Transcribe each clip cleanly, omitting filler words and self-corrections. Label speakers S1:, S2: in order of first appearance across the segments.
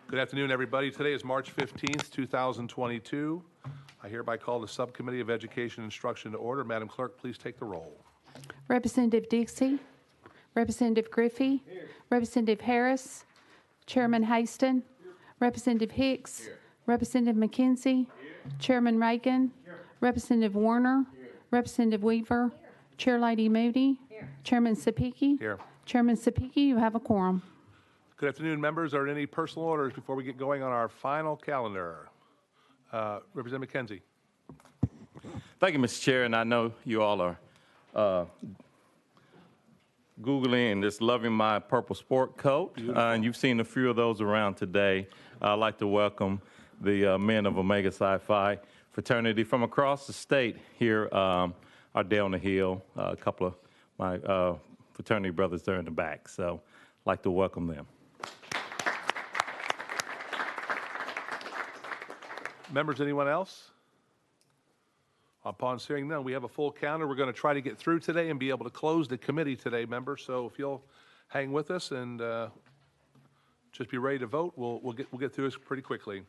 S1: Good afternoon, everybody. Today is March 15th, 2022. I hereby call the Subcommittee of Education and Instruction to order. Madam Clerk, please take the roll.
S2: Representative Dixie. Representative Griffey. Here. Representative Harris. Chairman Haston. Here. Representative Hicks. Here. Representative McKenzie. Here. Chairman Reagan. Here. Representative Warner. Here. Representative Weaver. Here. Chair Lady Moody. Here. Chairman Sapiki. Here. Chairman Sapiki, you have a quorum.
S1: Good afternoon, members. Are there any personal orders before we get going on our final calendar? Representative McKenzie.
S3: Thank you, Mr. Chair, and I know you all are Googling and just loving my purple sport coat, and you've seen a few of those around today. I'd like to welcome the men of Omega Psi Phi fraternity from across the state here, are down the hill. A couple of my fraternity brothers there in the back, so I'd like to welcome them.
S1: Members, anyone else? Upon seeing none, we have a full calendar. We're going to try to get through today and be able to close the committee today, members. So if you'll hang with us and just be ready to vote, we'll get through this pretty quickly.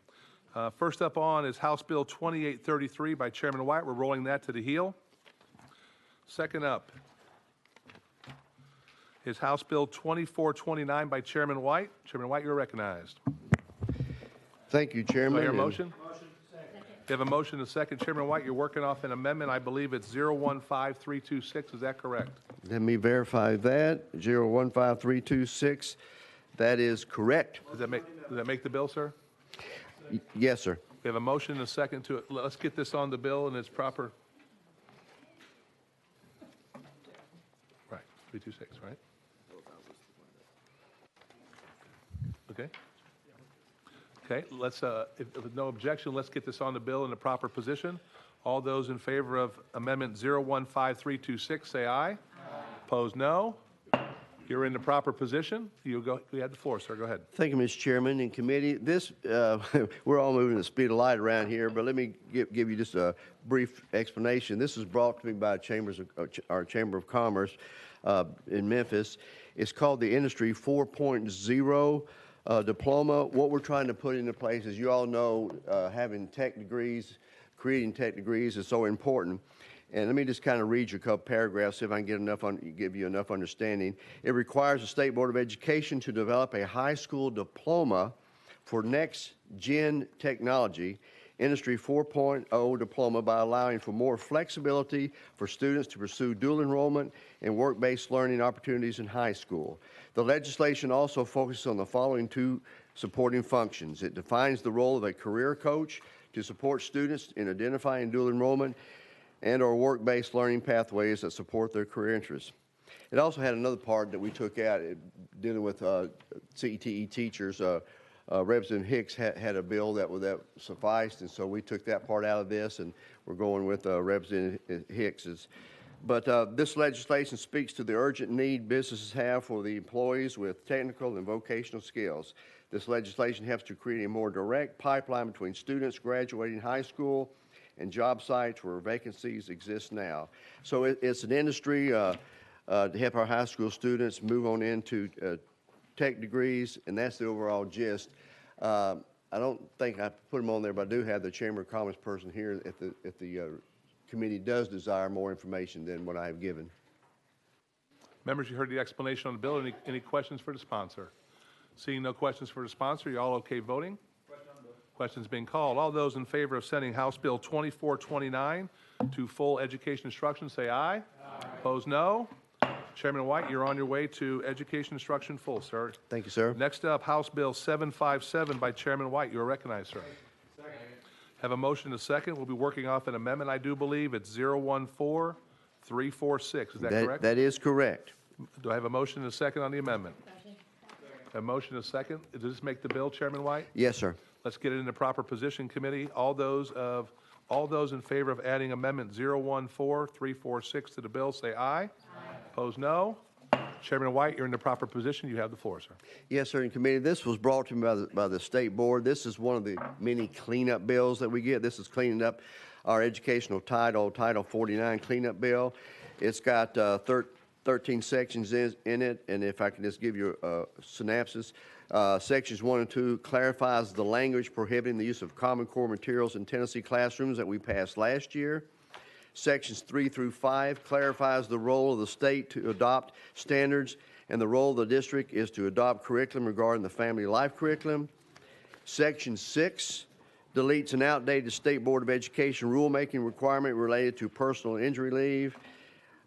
S1: First up on is House Bill 2833 by Chairman White. We're rolling that to the heel. Second up is House Bill 2429 by Chairman White. Chairman White, you're recognized.
S4: Thank you, Chairman.
S1: Do I hear a motion? You have a motion and a second. Chairman White, you're working off an amendment. I believe it's 015326. Is that correct?
S4: Let me verify that. 015326. That is correct.
S1: Does that make the bill, sir?
S4: Yes, sir.
S1: We have a motion and a second to it. Let's get this on the bill in its proper. Right, 326, right? Okay. Okay, let's, if with no objection, let's get this on the bill in the proper position. All those in favor of Amendment 015326, say aye. Aye. Opposed, no. You're in the proper position. You have the floor, sir. Go ahead.
S4: Thank you, Mr. Chairman and committee. This, we're all moving at the speed of light around here, but let me give you just a brief explanation. This is brought to me by our Chamber of Commerce in Memphis. It's called the Industry 4.0 diploma. What we're trying to put into place, as you all know, having tech degrees, creating tech degrees is so important. And let me just kind of read you a couple paragraphs, see if I can give you enough understanding. It requires the State Board of Education to develop a high school diploma for next-gen technology, Industry 4.0 diploma, by allowing for more flexibility for students to pursue dual enrollment and work-based learning opportunities in high school. The legislation also focuses on the following two supporting functions. It defines the role of a career coach to support students in identifying dual enrollment and or work-based learning pathways that support their career interests. It also had another part that we took out dealing with CTE teachers. Representative Hicks had a bill that sufficed, and so we took that part out of this, and we're going with Representative Hicks's. But this legislation speaks to the urgent need businesses have for the employees with technical and vocational skills. This legislation helps to create a more direct pipeline between students graduating high school and job sites where vacancies exist now. So it's an industry to help our high school students move on into tech degrees, and that's the overall gist. I don't think I put them on there, but I do have the Chamber of Commerce person here if the committee does desire more information than what I have given.
S1: Members, you heard the explanation on the bill. Any questions for the sponsor? Seeing no questions for the sponsor, you all okay voting? Questions being called. All those in favor of sending House Bill 2429 to full education instruction, say aye. Aye. Opposed, no. Chairman White, you're on your way to education instruction full, sir.
S4: Thank you, sir. Next
S1: up, House Bill 757 by Chairman White. You are recognized, sir. Second. Have a motion to second. We'll be working off an amendment, I do believe. It's 014346. Is that correct?
S4: That is correct.
S1: Do I have a motion and a second on the amendment? Second. A motion and a second. Does this make the bill, Chairman White?
S4: Yes, sir.
S1: Let's get it in the proper position, committee. All those in favor of adding amendment 014346 to the bill, say aye. Aye. Opposed, no. Chairman White, you're in the proper position. You have the floor, sir.
S4: Yes, sir. In committee, this was brought to me by the State Board. This is one of the many cleanup bills that we get. This is cleaning up our educational Title 49 cleanup bill. It's got 13 sections in it, and if I can just give you a synopsis, Sections 1 and 2 clarifies the language prohibiting the use of Common Core materials in Tennessee classrooms that we passed last year. Sections 3 through 5 clarifies the role of the state to adopt standards, and the role of the district is to adopt curriculum regarding the family life curriculum. Section 6 deletes an outdated State Board of Education rulemaking requirement related to personal injury leave.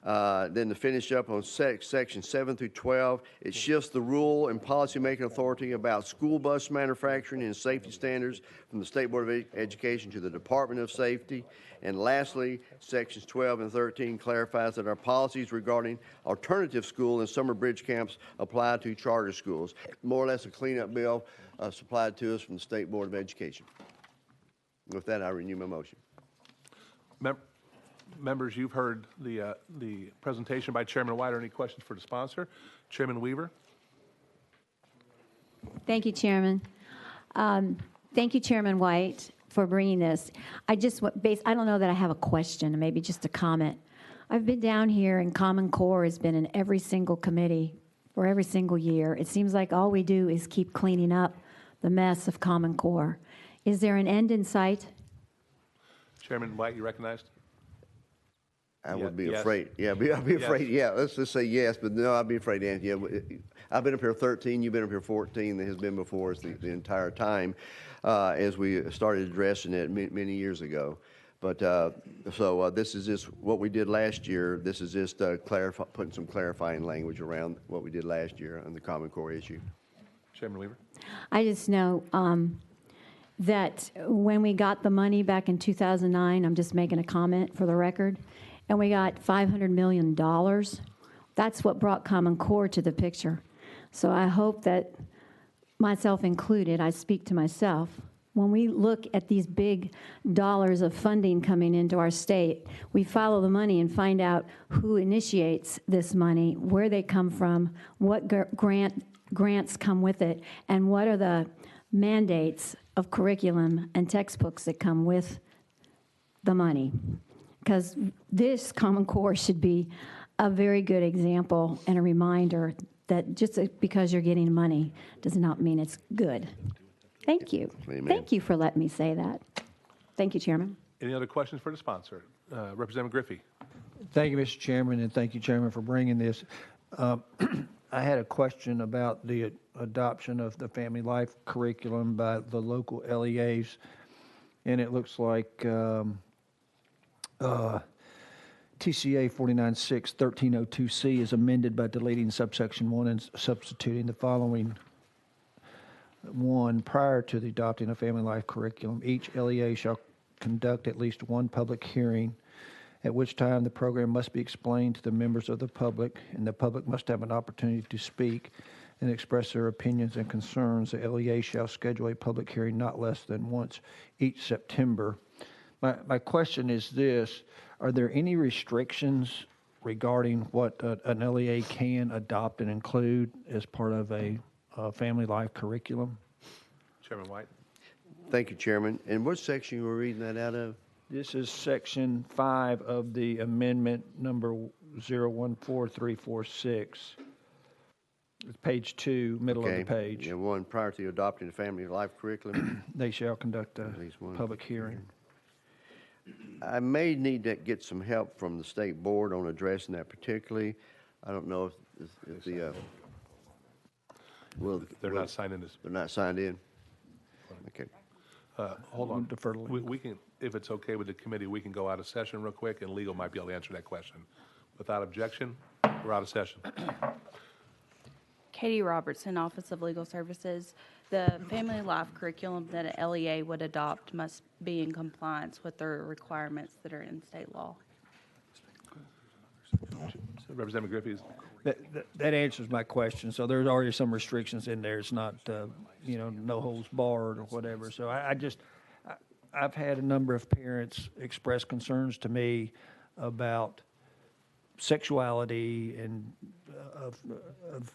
S4: Then to finish up on section 7 through 12, it shifts the rule and policymaking authority about school bus manufacturing and safety standards from the State Board of Education to the Department of Safety. And lastly, sections 12 and 13 clarifies that our policies regarding alternative school and summer bridge camps apply to charter schools. More or less a cleanup bill supplied to us from the State Board of Education. With that, I renew my motion.
S1: Members, you've heard the presentation by Chairman White. Are any questions for the sponsor? Chairman Weaver?
S5: Thank you, Chairman. Thank you, Chairman White, for bringing this. I don't know that I have a question, maybe just a comment. I've been down here, and Common Core has been in every single committee for every single year. It seems like all we do is keep cleaning up the mess of Common Core. Is there an end in sight?
S1: Chairman White, you recognized?
S4: I would be
S1: yes.
S4: afraid. Yeah, I'd be afraid. Yeah, let's just say yes, but no, I'd be afraid to answer. Yeah, I've been up here 13. You've been up here 14. That has been before us the entire time as we started addressing it many years ago. But so this is just what we did last year. This is just putting some clarifying language around what we did last year on the Common Core issue.
S1: Chairman Weaver?
S5: I just know that when we got the money back in 2009, I'm just making a comment for the record, and we got $500 million, that's what brought Common Core to the picture. So I hope that, myself included, I speak to myself, when we look at these big dollars of funding coming into our state, we follow the money and find out who initiates this money, where they come from, what grants come with it, and what are the mandates of curriculum and textbooks that come with the money. Because this Common Core should be a very good example and a reminder that just because you're getting money does not mean it's good. Thank you.
S4: Amen.
S5: Thank you for letting me say that. Thank you, Chairman.
S1: Any other questions for the sponsor? Representative Griffey?
S6: Thank you, Mr. Chairman, and thank you, Chairman, for bringing this. I had a question about the adoption of the family life curriculum by the local LEAs, and it looks like TCA 49.6.1302C is amended by deleting subsection 1 and substituting the following: 1, prior to the adopting a family life curriculum, each LEA shall conduct at least one public hearing, at which time the program must be explained to the members of the public, and the public must have an opportunity to speak and express their opinions and concerns. The LEA shall schedule a public hearing not less than once each September. My question is this: are there any restrictions regarding what an LEA can adopt and include as part of a family life curriculum?
S1: Chairman White?
S4: Thank you, Chairman. And what section you were reading that out of?
S6: This is section 5 of the amendment number 014346. It's page 2, middle of the page.
S4: Yeah, 1, prior to adopting the family life curriculum.
S6: They shall conduct a
S4: least one
S6: public hearing.
S4: I may need to get some help from the state board on addressing that particularly. I don't know if the
S1: They're not signed in this.
S4: they're not signed in. Okay.
S1: Hold on.
S6: Defer to legal.
S1: We can, if it's okay with the committee, we can go out of session real quick, and legal might be able to answer that question. Without objection, we're out of session.
S7: Katie Robertson, Office of Legal Services. The family life curriculum that an LEA would adopt must be in compliance with the requirements that are in state law.
S1: Representative Griffey?
S6: That answers my question. So there's already some restrictions in there. It's not, no holds barred or whatever. So I've had a number of parents express concerns to me about sexuality and of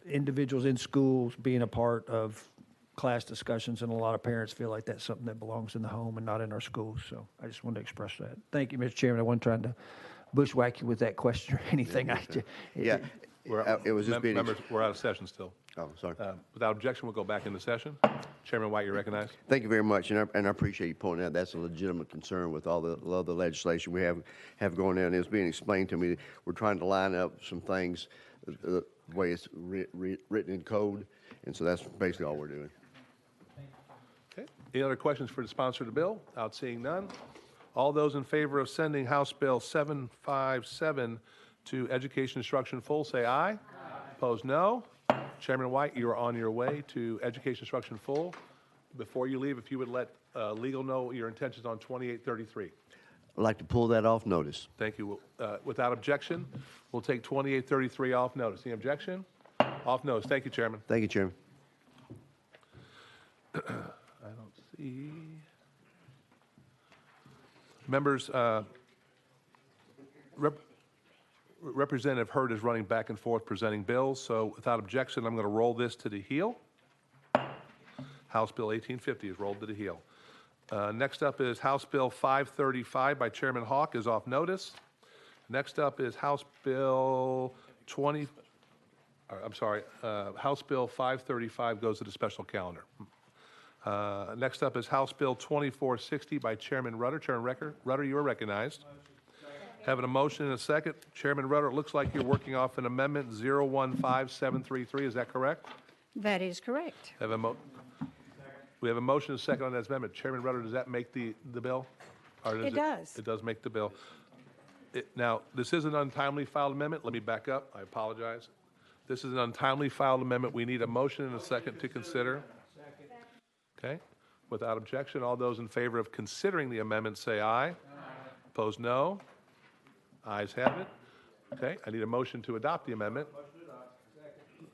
S6: individuals in schools being a part of class discussions, and a lot of parents feel like that's something that belongs in the home and not in our schools. So I just wanted to express that. Thank you, Mr. Chairman. I wasn't trying to bushwhack you with that question or anything.
S4: Yeah. It was just being.
S1: Members, we're out of session still.
S4: Oh, sorry.
S1: Without objection, we'll go back into session. Chairman White, you're recognized.
S4: Thank you very much, and I appreciate you pointing out that's a legitimate concern with all the legislation we have going on. It's being explained to me. We're trying to line up some things the way it's written in code, and so that's basically all we're doing.
S1: Okay. Any other questions for the sponsor of the bill? Out seeing none. All those in favor of sending House Bill 757 to Education Instruction Full, say aye. Aye. Opposed, no. Chairman White, you are on your way to Education Instruction Full. Before you leave, if you would let legal know your intentions on 2833.
S4: I'd like to pull that off notice.
S1: Thank you. Without objection, we'll take 2833 off notice. Any objection? Off notice. Thank you, Chairman.
S4: Thank you, Chairman.
S1: I don't see. Members, Representative Hurd is running back and forth presenting bills, so without objection, I'm going to roll this to the heel. House Bill 1850 is rolled to the heel. Next up is House Bill 535 by Chairman Hawk is off notice. Next up is House Bill House Bill 535 goes to the special calendar. Next up is House Bill 2460 by Chairman Rutter. Chairman Rutter, you are recognized. Having a motion and a second. Chairman Rutter, it looks like you're working off an amendment 015733. Is that correct?
S8: That is correct.
S1: We have a motion and a second on that amendment. Chairman Rutter, does that make the bill? Or
S8: It does.
S1: It does make the bill. Now, this is an untimely filed amendment. Let me back up. I apologize. This is an untimely filed amendment. We need a motion and a second to consider. Okay. Without objection, all those in favor of considering the amendment say aye. Opposed, no. Ayes have it. Okay. I need a motion to adopt the amendment.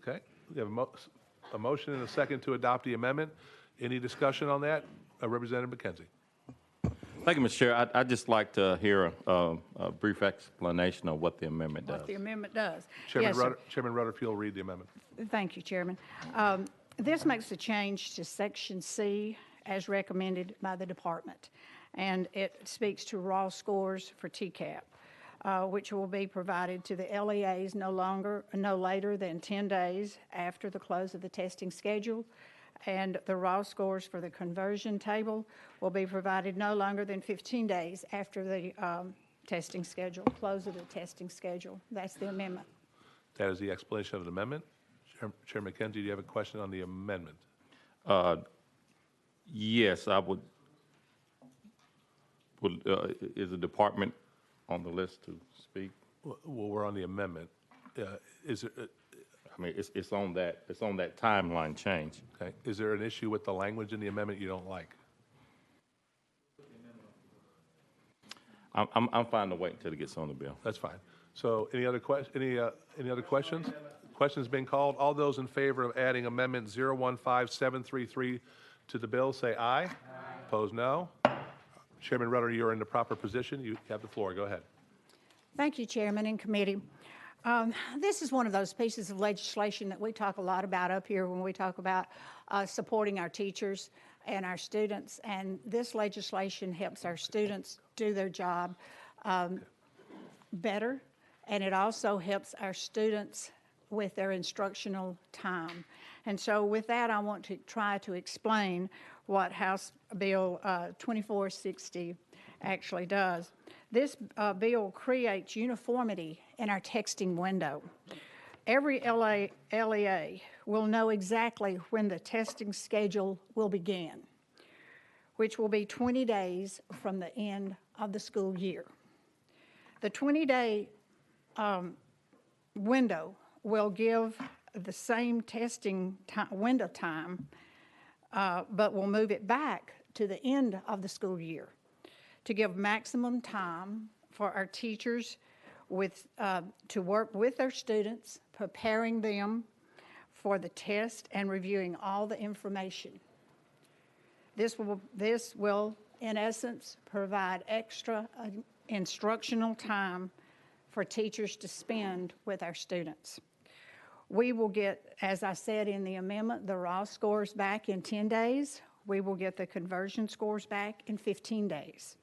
S1: Okay. We have a motion and a second to adopt the amendment. Any discussion on that? Representative McKenzie.
S3: Thank you, Mr. Chair. I'd just like to hear a brief explanation of what the amendment does.
S8: What the amendment does.
S1: Chairman
S8: Yes, sir.
S1: Rutter, Chairman Rutter, if you'll read the amendment.
S8: Thank you, Chairman. This makes a change to Section C as recommended by the department, and it speaks to raw scores for TCAP, which will be provided to the LEAs no later than 10 days after the close of the testing schedule, and the raw scores for the conversion table will be provided no longer than 15 days after the testing schedule, close of the testing schedule. That's the amendment.
S1: That is the explanation of the amendment. Chairman McKenzie, do you have a question on the amendment?
S3: Yes, I would is the department on the list to speak?
S1: Well, we're on the amendment. Is it,
S3: I mean, it's on that timeline change.
S1: okay, is there an issue with the language in the amendment you don't like?
S3: I'm fine to wait until it gets on the bill.
S1: That's fine. So any other questions? Questions being called. All those in favor of adding amendment 015733 to the bill, say aye. Aye. Opposed, no. Chairman Rutter, you're in the proper position. You have the floor. Go ahead.
S8: Thank you, Chairman and committee. This is one of those pieces of legislation that we talk a lot about up here when we talk about supporting our teachers and our students, and this legislation helps our students do their job better, and it also helps our students with their instructional time. And so with that, I want to try to explain what House Bill 2460 actually does. This bill creates uniformity in our texting window. Every LEA will know exactly when the testing schedule will begin, which will be 20 days from the end of the school year. The 20-day window will give the same testing window time, but we'll move it back to the end of the school year to give maximum time for our teachers to work with their students, preparing them for the test and reviewing all the information. This will, in essence, provide extra instructional time for teachers to spend with our students. We will get, as I said in the amendment, the raw scores back in 10 days. We will get the conversion scores back in 15 days.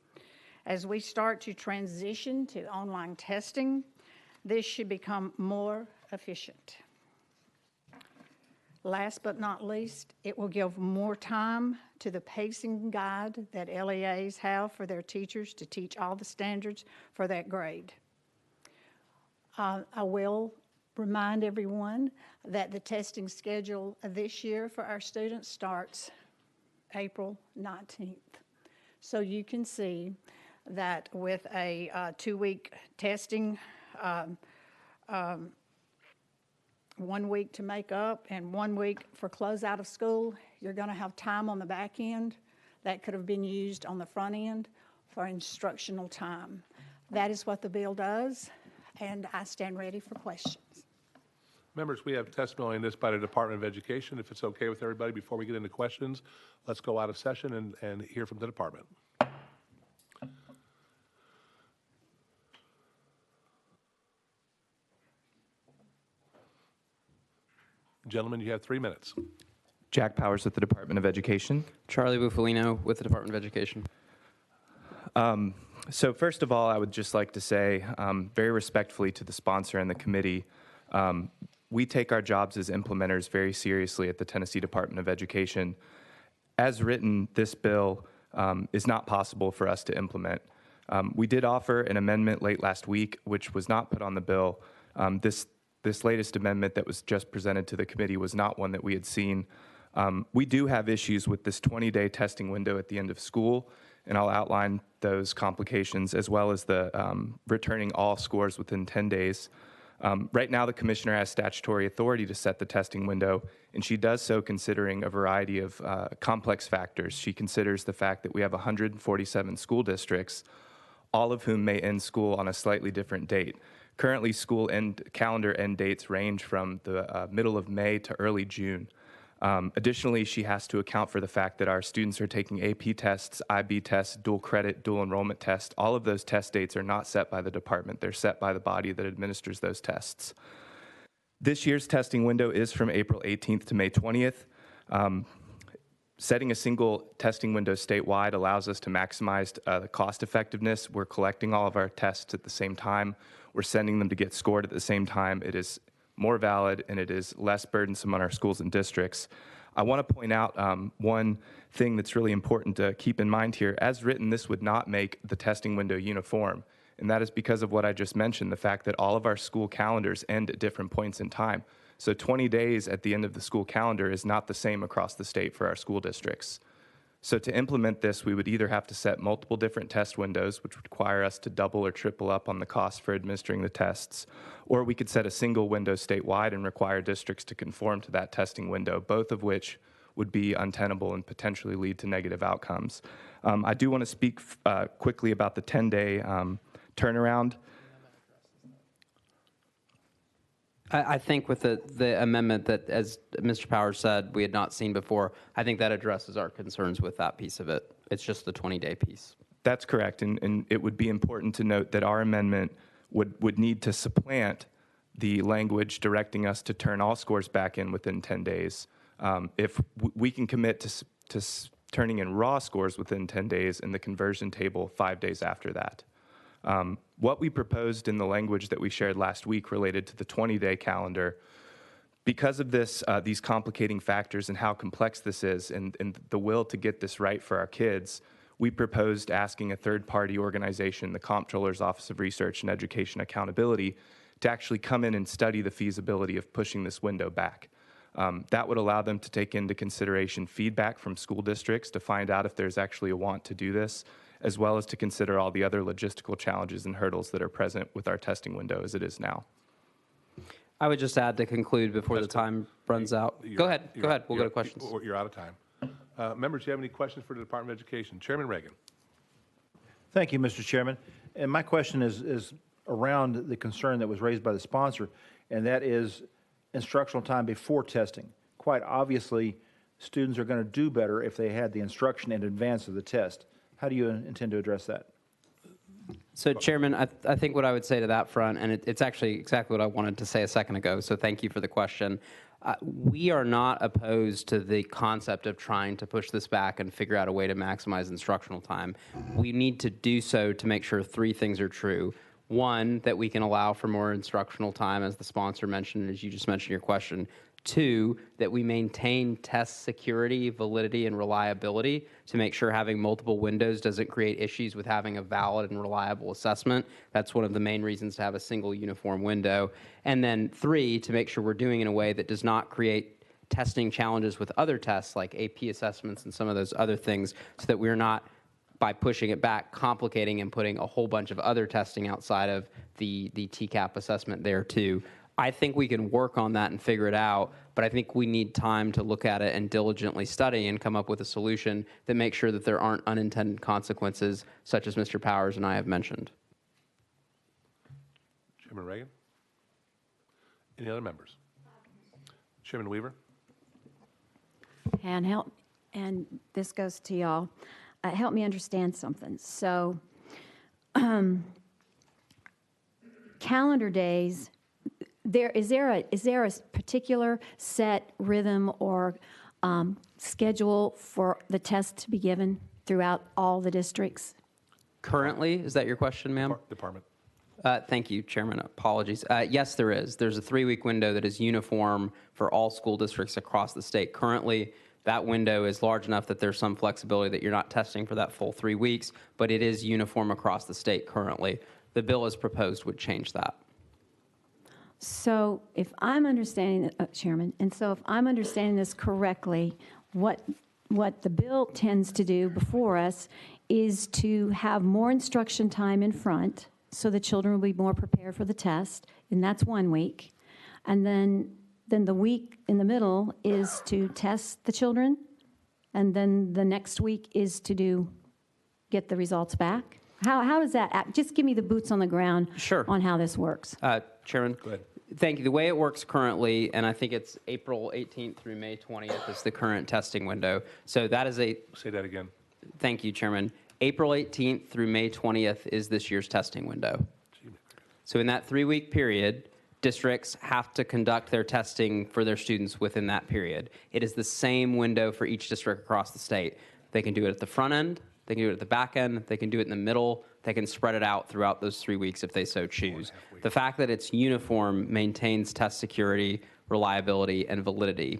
S8: As we start to transition to online testing, this should become more efficient. Last but not least, it will give more time to the pacing guide that LEAs have for their teachers to teach all the standards for that grade. I will remind everyone that the testing schedule this year for our students starts April 19th. So you can see that with a 2-week testing, 1 week to make up and 1 week for close out of school, you're going to have time on the back end that could have been used on the front end for instructional time. That is what the bill does, and I stand ready for questions.
S1: Members, we have testimony on this by the Department of Education. If it's okay with everybody, before we get into questions, let's go out of session and hear from the department. Gentlemen, you have 3 minutes.
S9: Jack Powers with the Department of Education.
S10: Charlie Bufalino with the Department of Education.
S9: So first of all, I would just like to say very respectfully to the sponsor and the committee, we take our jobs as implementers very seriously at the Tennessee Department of Education. As written, this bill is not possible for us to implement. We did offer an amendment late last week, which was not put on the bill. This latest amendment that was just presented to the committee was not one that we had seen. We do have issues with this 20-day testing window at the end of school, and I'll outline those complications as well as the returning all scores within 10 days. Right now, the commissioner has statutory authority to set the testing window, and she does so considering a variety of complex factors. She considers the fact that we have 147 school districts, all of whom may end school on a slightly different date. Currently, school calendar end dates range from the middle of May to early June. Additionally, she has to account for the fact that our students are taking AP tests, IB tests, dual credit, dual enrollment tests. All of those test dates are not set by the department. They're set by the body that administers those tests. This year's testing window is from April 18th to May 20th. Setting a single testing window statewide allows us to maximize the cost effectiveness. We're collecting all of our tests at the same time. We're sending them to get scored at the same time. It is more valid and it is less burdensome on our schools and districts. I want to point out one thing that's really important to keep in mind here. As written, this would not make the testing window uniform, and that is because of what I just mentioned, the fact that all of our school calendars end at different points in time. So 20 days at the end of the school calendar is not the same across the state for our school districts. So to implement this, we would either have to set multiple different test windows, which would require us to double or triple up on the cost for administering the tests, or we could set a single window statewide and require districts to conform to that testing window, both of which would be untenable and potentially lead to negative outcomes. I do want to speak quickly about the 10-day turnaround.
S10: I think with the amendment that, as Mr. Powers said, we had not seen before, I think that addresses our concerns with that piece of it. It's just the 20-day piece.
S9: That's correct, and it would be important to note that our amendment would need to supplant the language directing us to turn all scores back in within 10 days. If we can commit to turning in raw scores within 10 days and the conversion table 5 days after that. What we proposed in the language that we shared last week related to the 20-day calendar, because of this, these complicating factors and how complex this is and the will to get this right for our kids, we proposed asking a third-party organization, the Comptroller's Office of Research and Education Accountability, to actually come in and study the feasibility of pushing this window back. That would allow them to take into consideration feedback from school districts to find out if there's actually a want to do this, as well as to consider all the other logistical challenges and hurdles that are present with our testing window as it is now.
S10: I would just add to conclude before the time runs out. Go ahead. We'll go to questions.
S1: You're out of time. Members, do you have any questions for the Department of Education? Chairman Reagan.
S6: Thank you, Mr. Chairman. And my question is around the concern that was raised by the sponsor, and that is instructional time before testing. Quite obviously, students are going to do better if they had the instruction in advance of the test. How do you intend to address that?
S10: So, Chairman, I think what I would say to that front, and it's actually exactly what I wanted to say a second ago, so thank you for the question. We are not opposed to the concept of trying to push this back and figure out a way to maximize instructional time. We need to do so to make sure 3 things are true. One, that we can allow for more instructional time, as the sponsor mentioned, as you just mentioned in your question. Two, that we maintain test security, validity, and reliability to make sure having multiple windows doesn't create issues with having a valid and reliable assessment. That's one of the main reasons to have a single uniform window. And then three, to make sure we're doing it in a way that does not create testing challenges with other tests like AP assessments and some of those other things, so that we're not, by pushing it back, complicating and putting a whole bunch of other testing outside of the TCAP assessment there too. I think we can work on that and figure it out, but I think we need time to look at it and diligently study and come up with a solution that makes sure that there aren't unintended consequences, such as Mr. Powers and I have mentioned.
S1: Chairman Reagan? Any other members? Chairman Weaver?
S5: And this goes to y'all. Help me understand something. So, calendar days. Is there a particular set rhythm or schedule for the test to be given throughout all the districts?
S10: Currently, is that your question, ma'am?
S1: Department.
S10: Thank you, Chairman. Apologies. Yes, there is. There's a 3-week window that is uniform for all school districts across the state. Currently, that window is large enough that there's some flexibility that you're not testing for that full 3 weeks, but it is uniform across the state currently. The bill as proposed would change that.
S5: So if I'm understanding, Chairman, and so if I'm understanding this correctly, what the bill tends to do before us is to have more instruction time in front so the children will be more prepared for the test, and that's 1 week. And then the week in the middle is to test the children, and then the next week is to get the results back? How does that, just give me the boots on the ground
S10: Sure.
S5: on how this works.
S10: Chairman?
S1: Go ahead.
S10: Thank you. The way it works currently, and I think it's April 18th through May 20th is the current testing window. So that is
S1: Say that again.
S10: thank you, Chairman. April 18th through May 20th is this year's testing window. So in that 3-week period, districts have to conduct their testing for their students within that period. It is the same window for each district across the state. They can do it at the front end, they can do it at the back end, they can do it in the middle, they can spread it out throughout those 3 weeks if they so choose. The fact that it's uniform maintains test security, reliability, and validity.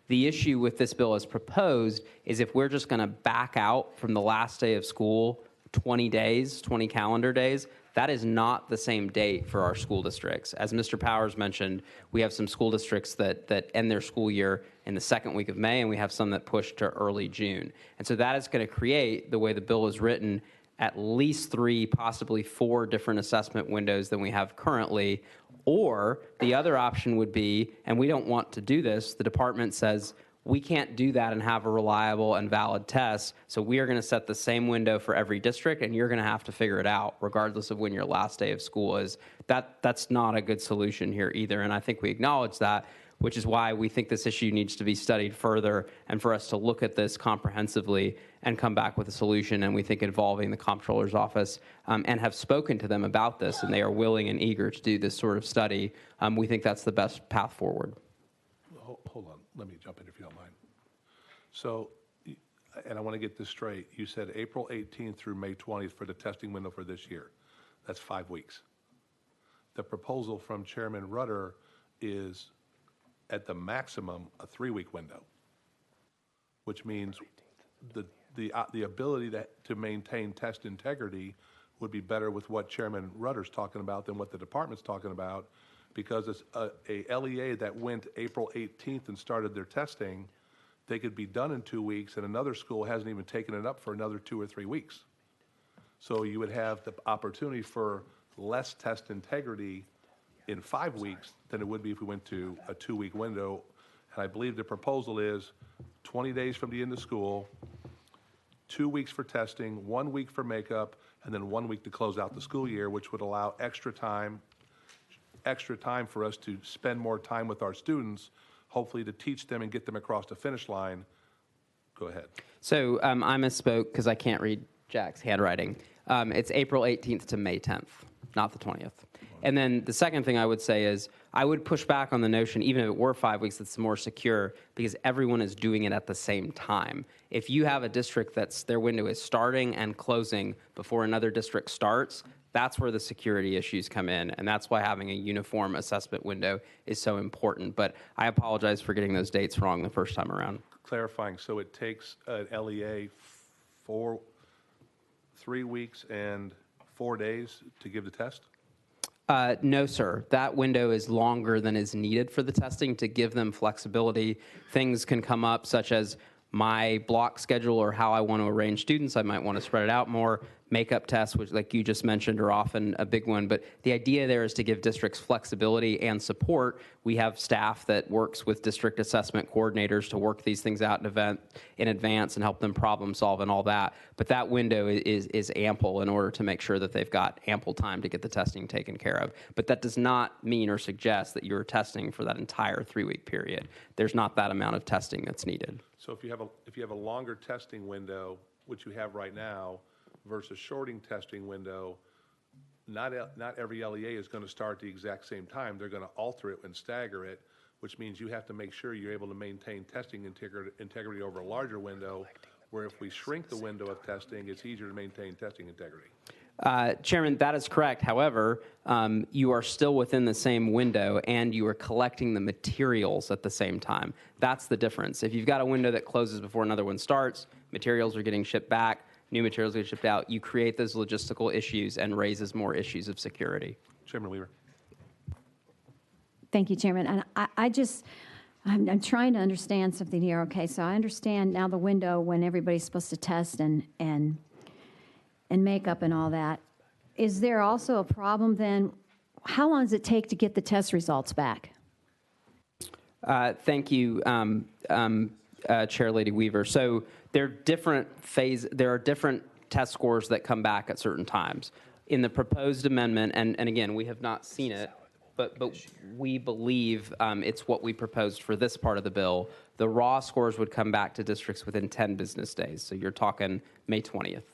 S10: The issue with this bill as proposed is if we're just going to back out from the last day of school 20 days, 20 calendar days, that is not the same date for our school districts. As Mr. Powers mentioned, we have some school districts that end their school year in the second week of May, and we have some that push to early June. And so that is going to create, the way the bill is written, at least 3, possibly 4 different assessment windows than we have currently. Or the other option would be, and we don't want to do this, the department says, we can't do that and have a reliable and valid test, so we are going to set the same window for every district, and you're going to have to figure it out, regardless of when your last day of school is. That's not a good solution here either, and I think we acknowledge that, which is why we think this issue needs to be studied further and for us to look at this comprehensively and come back with a solution, and we think involving the comptroller's office and have spoken to them about this, and they are willing and eager to do this sort of study. We think that's the best path forward.
S1: Hold on, let me jump in if you don't mind. So, and I want to get this straight, you said April 18th through May 20th for the testing window for this year. That's 5 weeks. The proposal from Chairman Rudder is at the maximum a 3-week window, which means the ability to maintain test integrity would be better with what Chairman Rudder's talking about than what the department's talking about, because it's a LEA that went April 18th and started their testing, they could be done in 2 weeks, and another school hasn't even taken it up for another 2 or 3 weeks. So you would have the opportunity for less test integrity in 5 weeks than it would be if we went to a 2-week window. And I believe the proposal is 20 days from the end of school, 2 weeks for testing, 1 week for makeup, and then 1 week to close out the school year, which would allow extra time for us to spend more time with our students, hopefully to teach them and get them across the finish line. Go ahead.
S10: So I misspoke because I can't read Jack's handwriting. It's April 18th to May 10th, not the 20th. And then the second thing I would say is I would push back on the notion, even if it were 5 weeks, that's more secure because everyone is doing it at the same time. If you have a district that's their window is starting and closing before another district starts, That's where the security issues come in, and that's why having a uniform assessment window is so important. But I apologize for getting those dates wrong the first time around.
S1: Clarifying, so it takes an LEA for 3 weeks and 4 days to give the test?
S10: No, sir. That window is longer than is needed for the testing to give them flexibility. Things can come up, such as my block schedule or how I want to arrange students. I might want to spread it out more. Makeup tests, which, like you just mentioned, are often a big one. But the idea there is to give districts flexibility and support. We have staff that works with district assessment coordinators to work these things out in advance and help them problem solve and all that. But that window is ample in order to make sure that they've got ample time to get the testing taken care of. But that does not mean or suggest that you're testing for that entire 3-week period. There's not that amount of testing that's needed.
S1: So if you have a longer testing window, which you have right now, versus shorting testing window, not every LEA is going to start at the exact same time. They're going to alter it and stagger it, which means you have to make sure you're able to maintain testing integrity over a larger window, where if we shrink the window of testing, it's easier to maintain testing integrity.
S10: Chairman, that is correct. However, you are still within the same window and you are collecting the materials at the same time. That's the difference. If you've got a window that closes before another one starts, materials are getting shipped back, new materials get shipped out, you create those logistical issues and raises more issues of security.
S1: Chairman Weaver.
S5: Thank you, Chairman. And I'm trying to understand something here. Okay, so I understand now the window when everybody's supposed to test and makeup and all that. Is there also a problem then? How long does it take to get the test results back?
S10: Thank you, Chair Lady Weaver. So there are different test scores that come back at certain times. In the proposed amendment, and again, we have not seen it, but we believe it's what we proposed for this part of the bill. The raw scores would come back to districts within 10 business days. So you're talking May 20th,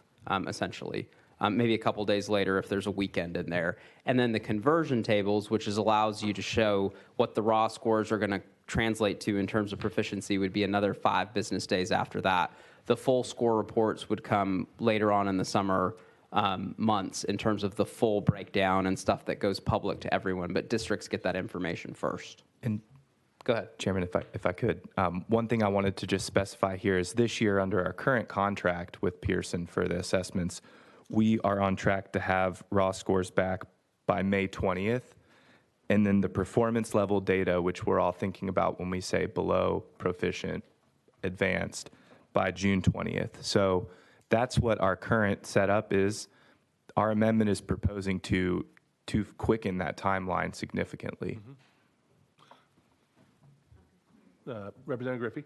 S10: essentially. Maybe a couple days later if there's a weekend in there. And then the conversion tables, which allows you to show what the raw scores are going to translate to in terms of proficiency, would be another 5 business days after that. The full score reports would come later on in the summer months in terms of the full breakdown and stuff that goes public to everyone, but districts get that information first.
S9: And
S10: go ahead.
S9: Chairman, if I could, one thing I wanted to just specify here is this year under our current contract with Pearson for the assessments, we are on track to have raw scores back by May 20th. And then the performance level data, which we're all thinking about when we say below, proficient, advanced, by June 20th. So that's what our current setup is. Our amendment is proposing to quicken that timeline significantly.
S1: Representative Griffey.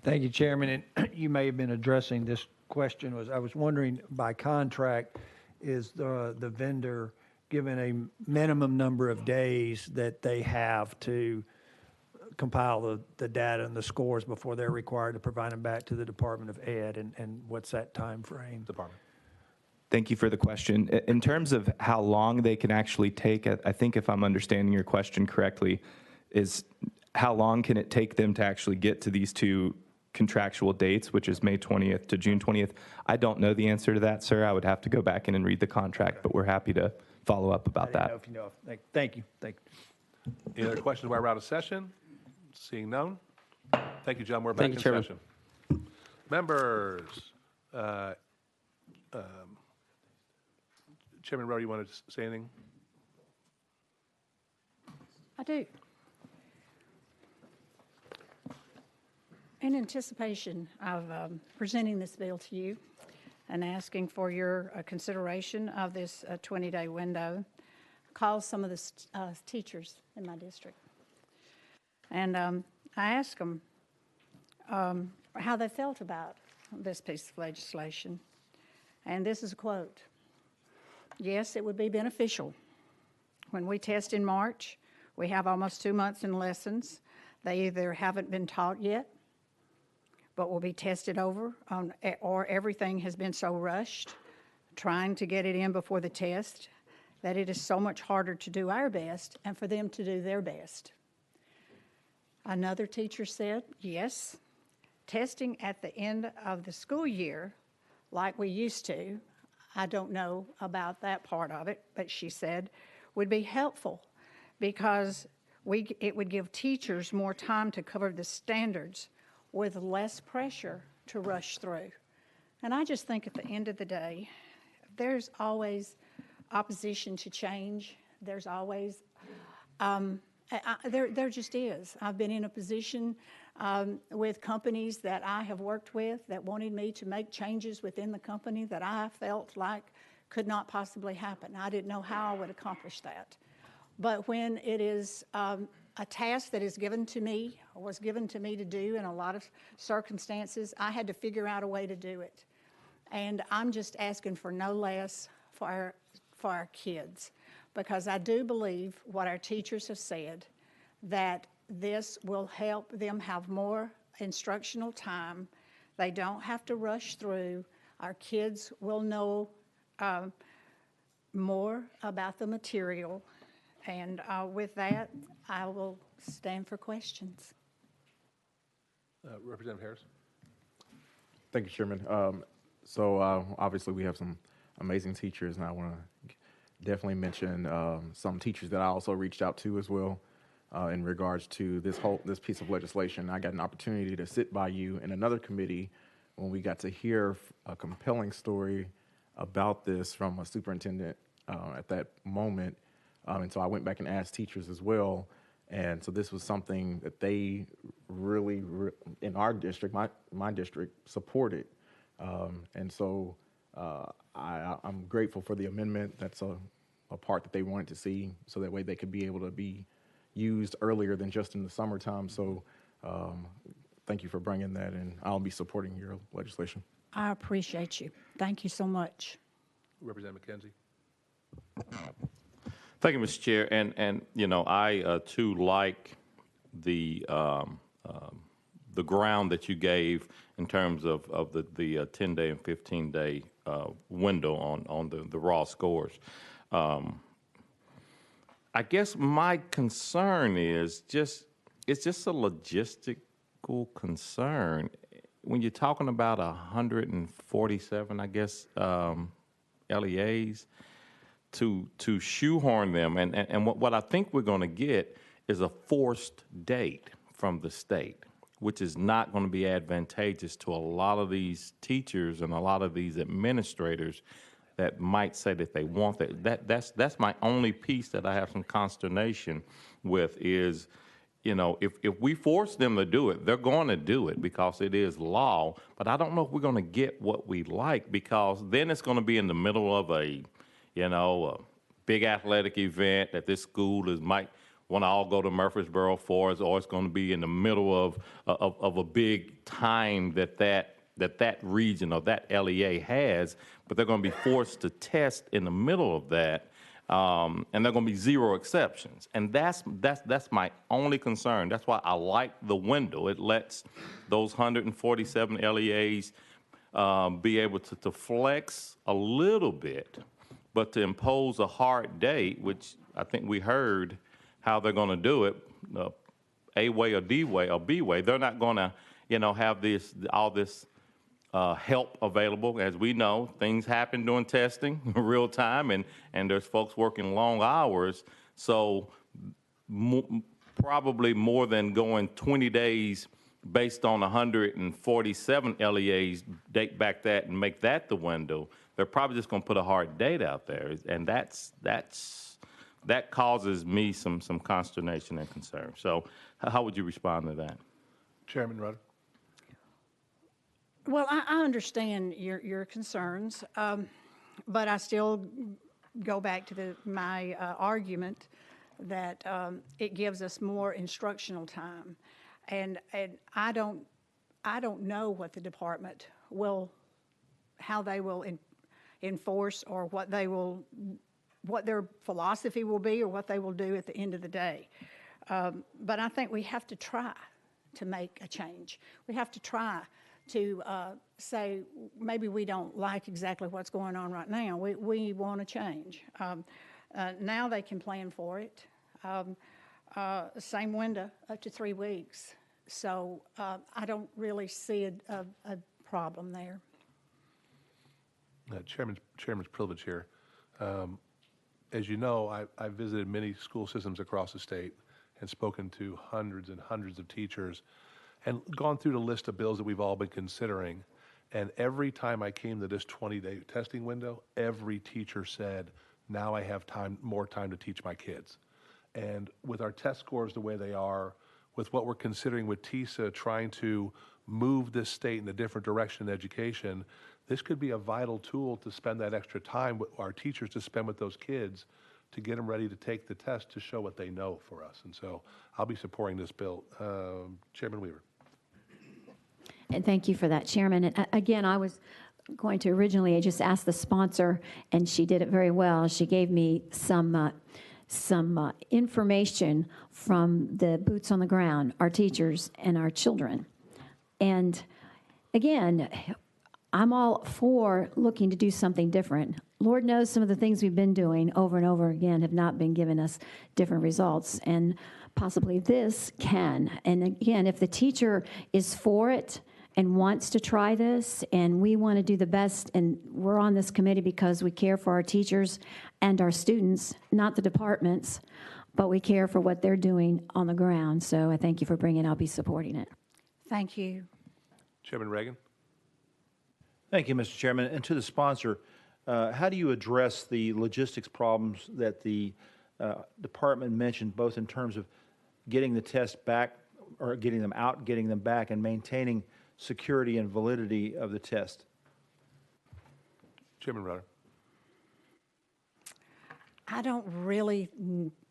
S6: Thank you, Chairman. And you may have been addressing this question. I was wondering, by contract, is the vendor given a minimum number of days that they have to compile the data and the scores before they're required to provide them back to the Department of Ed, and what's that time frame?
S1: Department.
S9: Thank you for the question. In terms of how long they can actually take, I think if I'm understanding your question correctly, is how long can it take them to actually get to these two contractual dates, which is May 20th to June 20th? I don't know the answer to that, sir. I would have to go back in and read the contract, but we're happy to follow up about that.
S6: I didn't know if you know. Thank you.
S1: Any other questions while we're out of session? Seeing none. Thank you, John. We're back
S10: Thank you,
S1: in
S10: Chairman.
S1: session. Members, Chairman Rowe, you want to say anything?
S8: I do. In anticipation of presenting this bill to you and asking for your consideration of this 20-day window, called some of the teachers in my district. And I asked them how they felt about this piece of legislation. And this is a quote. Yes, it would be beneficial. When we test in March, we have almost 2 months in lessons. They either haven't been taught yet, but will be tested over, or everything has been so rushed, trying to get it in before the test, that it is so much harder to do our best and for them to do their best. Another teacher said, yes, testing at the end of the school year, like we used to, I don't know about that part of it, but she said would be helpful because it would give teachers more time to cover the standards with less pressure to rush through. And I just think at the end of the day, there's always opposition to change. There's always, there just is. I've been in a position with companies that I have worked with that wanted me to make changes within the company that I felt like could not possibly happen. I didn't know how I would accomplish that. But when it is a task that is given to me, or was given to me to do in a lot of circumstances, I had to figure out a way to do it. And I'm just asking for no less for our kids, because I do believe what our teachers have said, that this will help them have more instructional time. They don't have to rush through. Our kids will know more about the material. And with that, I will stand for questions.
S1: Representative Harris.
S11: Thank you, Chairman. Obviously we have some amazing teachers, and I want to definitely mention some teachers that I also reached out to as well in regards to this piece of legislation. I got an opportunity to sit by you in another committee when we got to hear a compelling story about this from a superintendent at that moment. And so I went back and asked teachers as well. And so this was something that they really, in our district, my district, supported. And so I'm grateful for the amendment. That's a part that they wanted to see, so that way they could be able to be used earlier than just in the summertime. So thank you for bringing that, and I'll be supporting your legislation.
S8: I appreciate you. Thank you so much.
S1: Representative McKenzie.
S3: Thank you, Mr. Chair. And you know, I too like the ground that you gave in terms of the 10-day and 15-day window on the raw scores. I guess my concern is it's just a logistical concern when you're talking about 147, I guess, LEAs. To shoehorn them, and what I think we're going to get is a forced date from the state, which is not going to be advantageous to a lot of these teachers and a lot of these administrators that might say that they want that. That's my only piece that I have some consternation with is, you know, if we force them to do it, they're going to do it because it is law, but I don't know if we're going to get what we like, because then it's going to be in the middle of a big athletic event that this school might want to all go to Murfreesboro for, or it's going to be in the middle of a big time that region or that LEA has, but they're going to be forced to test in the middle of that, and there are going to be zero exceptions. And that's my only concern. That's why I like the window. It lets those 147 LEAs be able to flex a little bit. But to impose a hard date, which I think we heard how they're going to do it, A way or D way or B way, they're not going to, have all this help available. As we know, things happen during testing, real time, and there's folks working long hours. So probably more than going 20 days based on 147 LEAs, date back that and make that the window. They're probably just going to put a hard date out there, and that causes me some consternation and concern. So, how would you respond to that,
S1: Chairman Rudder?
S8: Well, I understand your concerns, but I still go back to my argument that it gives us more instructional time, and I don't know what the department how they will enforce, or what their philosophy will be, or what they will do at the end of the day. But I think we have to try to make a change. We have to try to say, maybe we don't like exactly what's going on right now. We want to change. Now they can plan for it. Same window, up to 3 weeks. So I don't really see a problem there.
S1: Chairman's privilege here. As you know, I've visited many school systems across the state and spoken to hundreds and hundreds of teachers and gone through the list of bills that we've all been considering. And every time I came to this 20-day testing window, every teacher said, now I have more time to teach my kids. And with our test scores the way they are, with what we're considering with TISA trying to move this state in a different direction in education, this could be a vital tool to spend that extra time with our teachers to spend with those kids to get them ready to take the test to show what they know for us. And so I'll be supporting this bill. Chairman Weaver.
S5: And thank you for that, Chairman. And again, I was going to originally just ask the sponsor, and she did it very well. She gave me some information from the boots on the ground, our teachers and our children. And again, I'm all for looking to do something different. Lord knows some of the things we've been doing over and over again have not been giving us different results, and possibly this can. And again, if the teacher is for it and wants to try this, and we want to do the best, and we're on this committee because we care for our teachers and our students, not the departments, but we care for what they're doing on the ground. So I thank you for bringing it. I'll be supporting it.
S8: Thank you.
S1: Chairman Reagan.
S6: Thank you, Mr. Chairman. And to the sponsor, how do you address the logistics problems that the department mentioned, both in terms of getting the tests back, or getting them out, getting them back, and maintaining security and validity of the test?
S1: Chairman Rutter.
S8: I don't really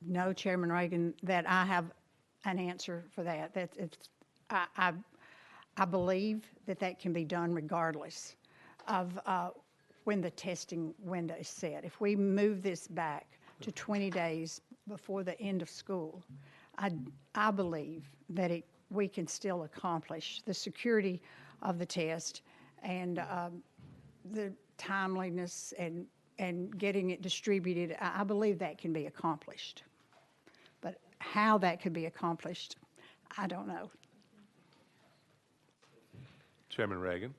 S8: know, Chairman Reagan, that I have an answer for that. I believe that can be done regardless of when the testing window is set. If we move this back to 20 days before the end of school, I believe that we can still accomplish the security of the test and the timeliness and getting it distributed. I believe that can be accomplished. But how that could be accomplished, I don't know.
S1: Chairman Reagan.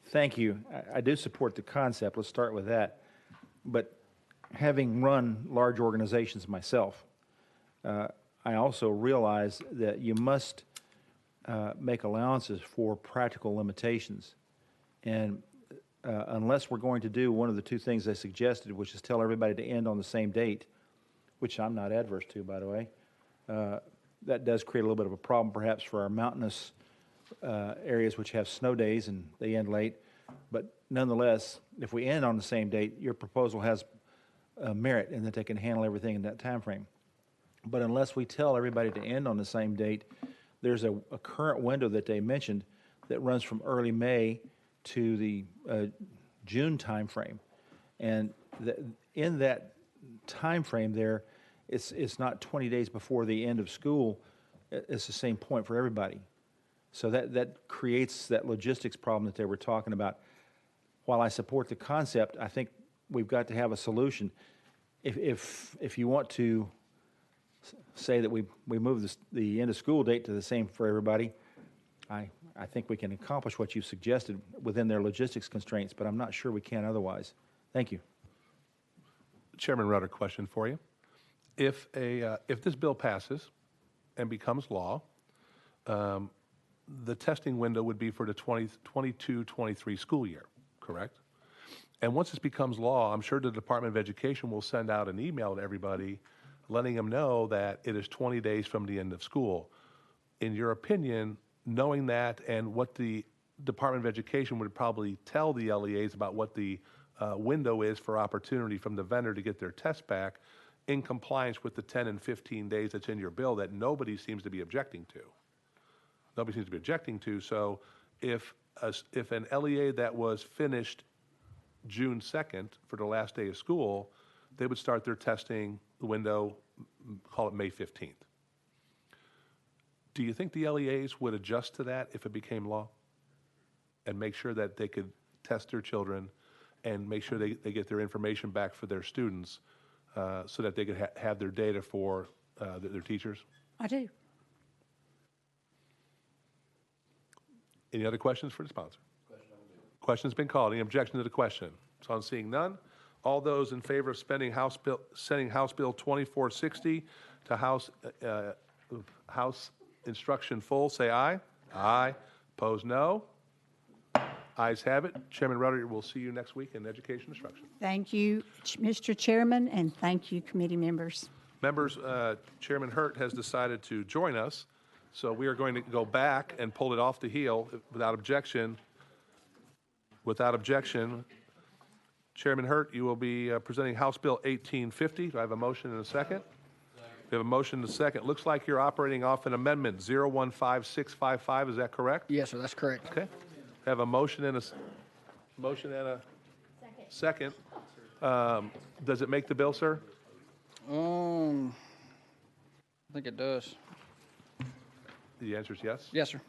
S6: Thank you. I do support the concept. Let's start with that. But having run large organizations myself, I also realize that you must make allowances for practical limitations. And unless we're going to do one of the two things I suggested, which is tell everybody to end on the same date, which I'm not adverse to, by the way, that does create a little bit of a problem perhaps for our mountainous areas which have snow days and they end late. But nonetheless, if we end on the same date, your proposal has merit in that they can handle everything in that time frame. But unless we tell everybody to end on the same date, there's a current window that they mentioned that runs from early May to the June time frame. And in that time frame there, it's not 20 days before the end of school. It's the same point for everybody. So that creates that logistics problem that they were talking about. While I support the concept, I think we've got to have a solution. If you want to say that we move the end of school date to the same for everybody, I think we can accomplish what you've suggested within their logistics constraints, but I'm not sure we can otherwise. Thank you.
S1: Chairman Rutter, question for you. If this bill passes and becomes law, the testing window would be for the 22-23 school year, correct? And once this becomes law, I'm sure the Department of Education will send out an email to everybody letting them know that it is 20 days from the end of school. In your opinion, knowing that and what the Department of Education would probably tell the LEAs about what the window is for opportunity from the vendor to get their test back in compliance with the 10 and 15 days that's in your bill that nobody seems to be objecting to. Nobody seems to be objecting to. So if an LEA that was finished June 2nd for the last day of school, they would start their testing the window, call it May 15th. Do you think the LEAs would adjust to that if it became law and make sure that they could test their children and make sure they get their information back for their students so that they could have their data for their teachers?
S8: I do.
S1: Any other questions for the sponsor? Question's been called. Any objection to the question? So on seeing none, all those in favor of sending House Bill 2460 to House Instruction Full, say aye. Aye. Opposed, no. Ayes have it. Chairman Rudder, we'll see you next week in Education Instruction.
S8: Thank you, Mr. Chairman, and thank you, committee members.
S1: Members, Chairman Hurt has decided to join us, so we are going to go back and pull it off the heel without objection. Without objection, Chairman Hurt, you will be presenting House Bill 1850. Do I have a motion and a second? We have a motion and a second. Looks like you're operating off an amendment 015655. Is that correct?
S12: Yes, sir, that's correct.
S1: Okay. I have a motion and a second. Does it make the bill, sir?
S12: I think it does.
S1: The answer is yes.
S12: Yes, sir.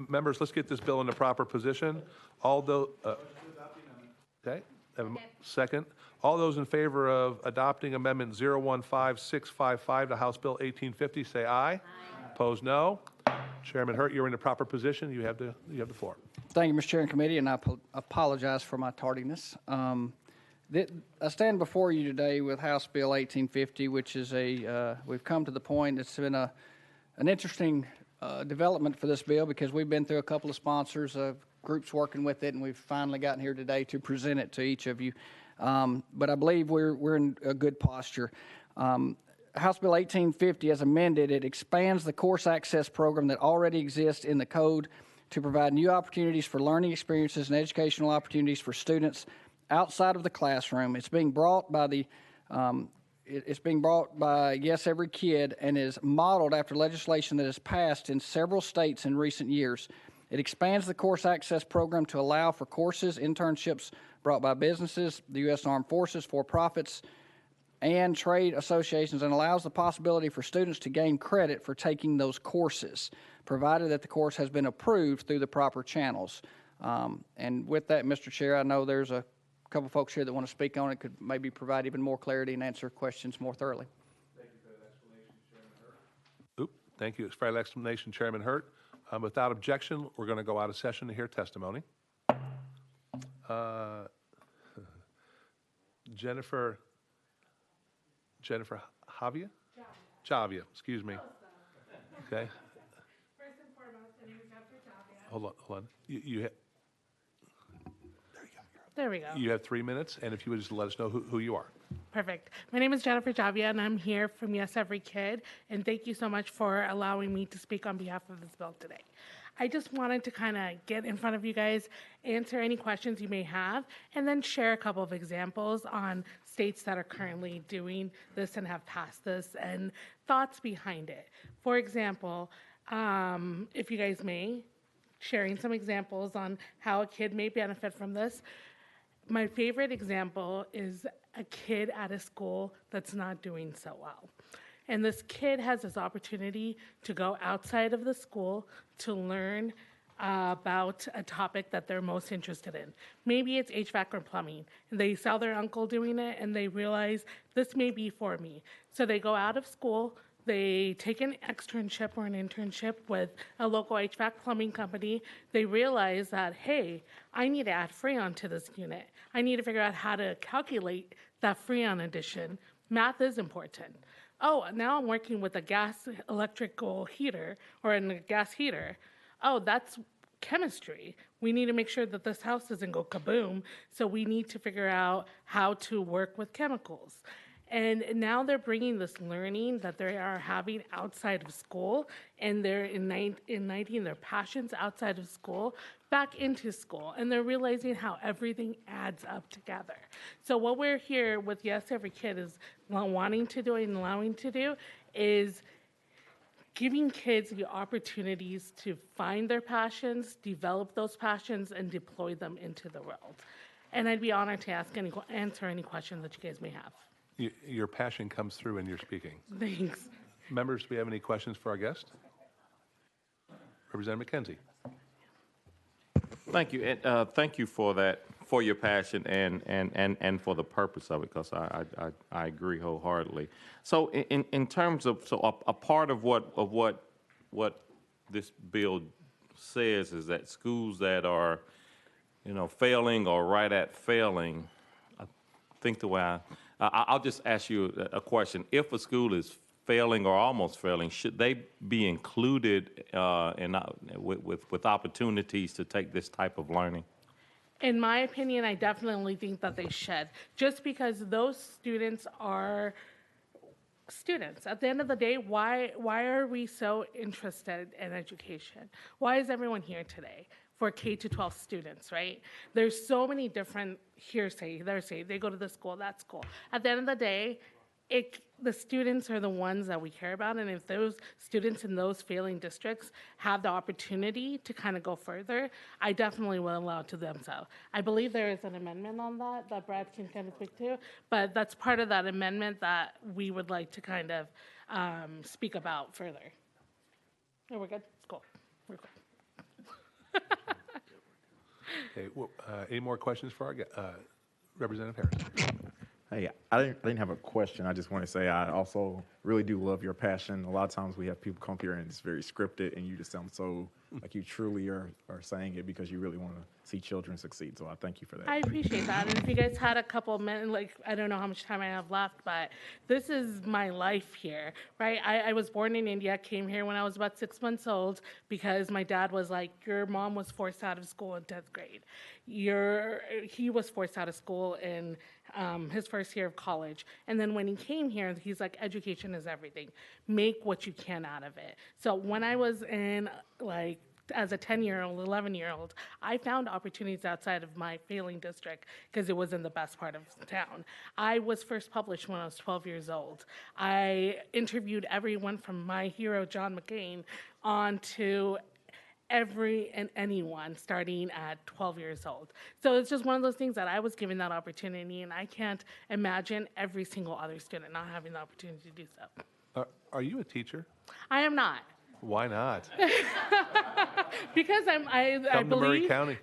S1: Members, let's get this bill in the proper position. Okay, have a second. All those in favor of adopting Amendment 015655 to House Bill 1850, say aye. Aye. Opposed, no. Chairman Hurt, you're in the proper position. You have the floor.
S12: Thank you, Mr. Chair and Committee, and I apologize for my tardiness. I stand before you today with House Bill 1850, which is we've come to the point, it's been an interesting development for this bill because we've been through a couple of sponsors, groups working with it, and we've finally gotten here today to present it to each of you. But I believe we're in a good posture. House Bill 1850, as amended, it expands the course access program that already exists in the code to provide new opportunities for learning experiences and educational opportunities for students outside of the classroom. It's being brought by Yes Every Kid and is modeled after legislation that has passed in several states in recent years. It expands the course access program to allow for courses, internships brought by businesses, the U.S. Armed Forces, for-profits, and trade associations, and allows the possibility for students to gain credit for taking those courses, provided that the course has been approved through the proper channels. And with that, Mr. Chair, I know there's a couple folks here that want to speak on it, could maybe provide even more clarity and answer questions more thoroughly.
S1: Thank you for that explanation, Chairman Hurt. Thank you for that explanation, Chairman Hurt. Without objection, we're going to go out of session to hear testimony. Jennifer Javia? Javia, excuse me. Okay.
S13: First and foremost, my name is Dr. Javia.
S1: Hold on.
S13: There we go.
S1: You have 3 minutes, and if you would just let us know who you are.
S13: Perfect. My name is Jennifer Javia, and I'm here from Yes Every Kid, and thank you so much for allowing me to speak on behalf of this bill today. I just wanted to kind of get in front of you guys, answer any questions you may have, and then share a couple of examples on states that are currently doing this and have passed this and thoughts behind it. For example, if you guys may, sharing some examples on how a kid may benefit from this. My favorite example is a kid at a school that's not doing so well. And this kid has this opportunity to go outside of the school to learn about a topic that they're most interested in. Maybe it's HVAC or plumbing. And they saw their uncle doing it and they realize this may be for me. So they go out of school, they take an externship or an internship with a local HVAC plumbing company. They realize that, hey, I need to add Freon to this unit. I need to figure out how to calculate that Freon addition. Math is important. Oh, now I'm working with a gas electrical heater or in a gas heater. Oh, that's chemistry. We need to make sure that this house doesn't go kaboom, so we need to figure out how to work with chemicals. And now they're bringing this learning that they are having outside of school, and they're igniting their passions outside of school back into school, and they're realizing how everything adds up together. So what we're here with Yes Every Kid is wanting to do and allowing to do is giving kids the opportunities to find their passions, develop those passions, and deploy them into the world. And I'd be honored to answer any questions that you guys may have.
S1: Your passion comes through in your speaking.
S13: Thanks.
S1: Members, do we have any questions for our guest? Representative McKenzie.
S3: Thank you, and thank you for that, for your passion and for the purpose of it, because I agree wholeheartedly. So in terms of a part of what this bill says is that schools that are failing or right at failing, I think the way I'll just ask you a question. If a school is failing or almost failing, should they be included with opportunities to take this type of learning?
S13: In my opinion, I definitely think that they should, just because those students are students. At the end of the day, why are we so interested in education? Why is everyone here today? For K to 12 students, right? There's so many different hearsay. They go to this school, that school. At the end of the day, the students are the ones that we care about, and if those students in those failing districts have the opportunity to kind of go further, I definitely will allow to them so. I believe there is an amendment on that Brad can kind of speak to, but that's part of that amendment that we would like to kind of speak about further. Oh, we're good? Cool. We're good.
S1: Okay, well, any more questions for our Representative Harris?
S11: Hey, I didn't have a question. I just want to say I also really do love your passion. A lot of times we have people come here and it's very scripted, and you just sound so like you truly are saying it because you really want to see children succeed. So I thank you for that.
S13: I appreciate that. And if you guys had a couple minutes, I don't know how much time I have left, but this is my life here, right? I was born in India, came here when I was about 6 months old because my dad was like, your mom was forced out of school in 10th grade. He was forced out of school in his first year of college. And then when he came here, he's like, education is everything. Make what you can out of it. So when I was in as a 10-year-old, 11-year-old, I found opportunities outside of my failing district because it was in the best part of town. I was first published when I was 12 years old. I interviewed everyone from my hero, John McCain, on to every and anyone starting at 12 years old. So it's just one of those things that I was given that opportunity, and I can't imagine every single other student not having the opportunity to do so.
S1: Are you a teacher?
S13: I am not.
S1: Why not?
S13: Because I
S1: Come to Murray
S13: believe
S1: County.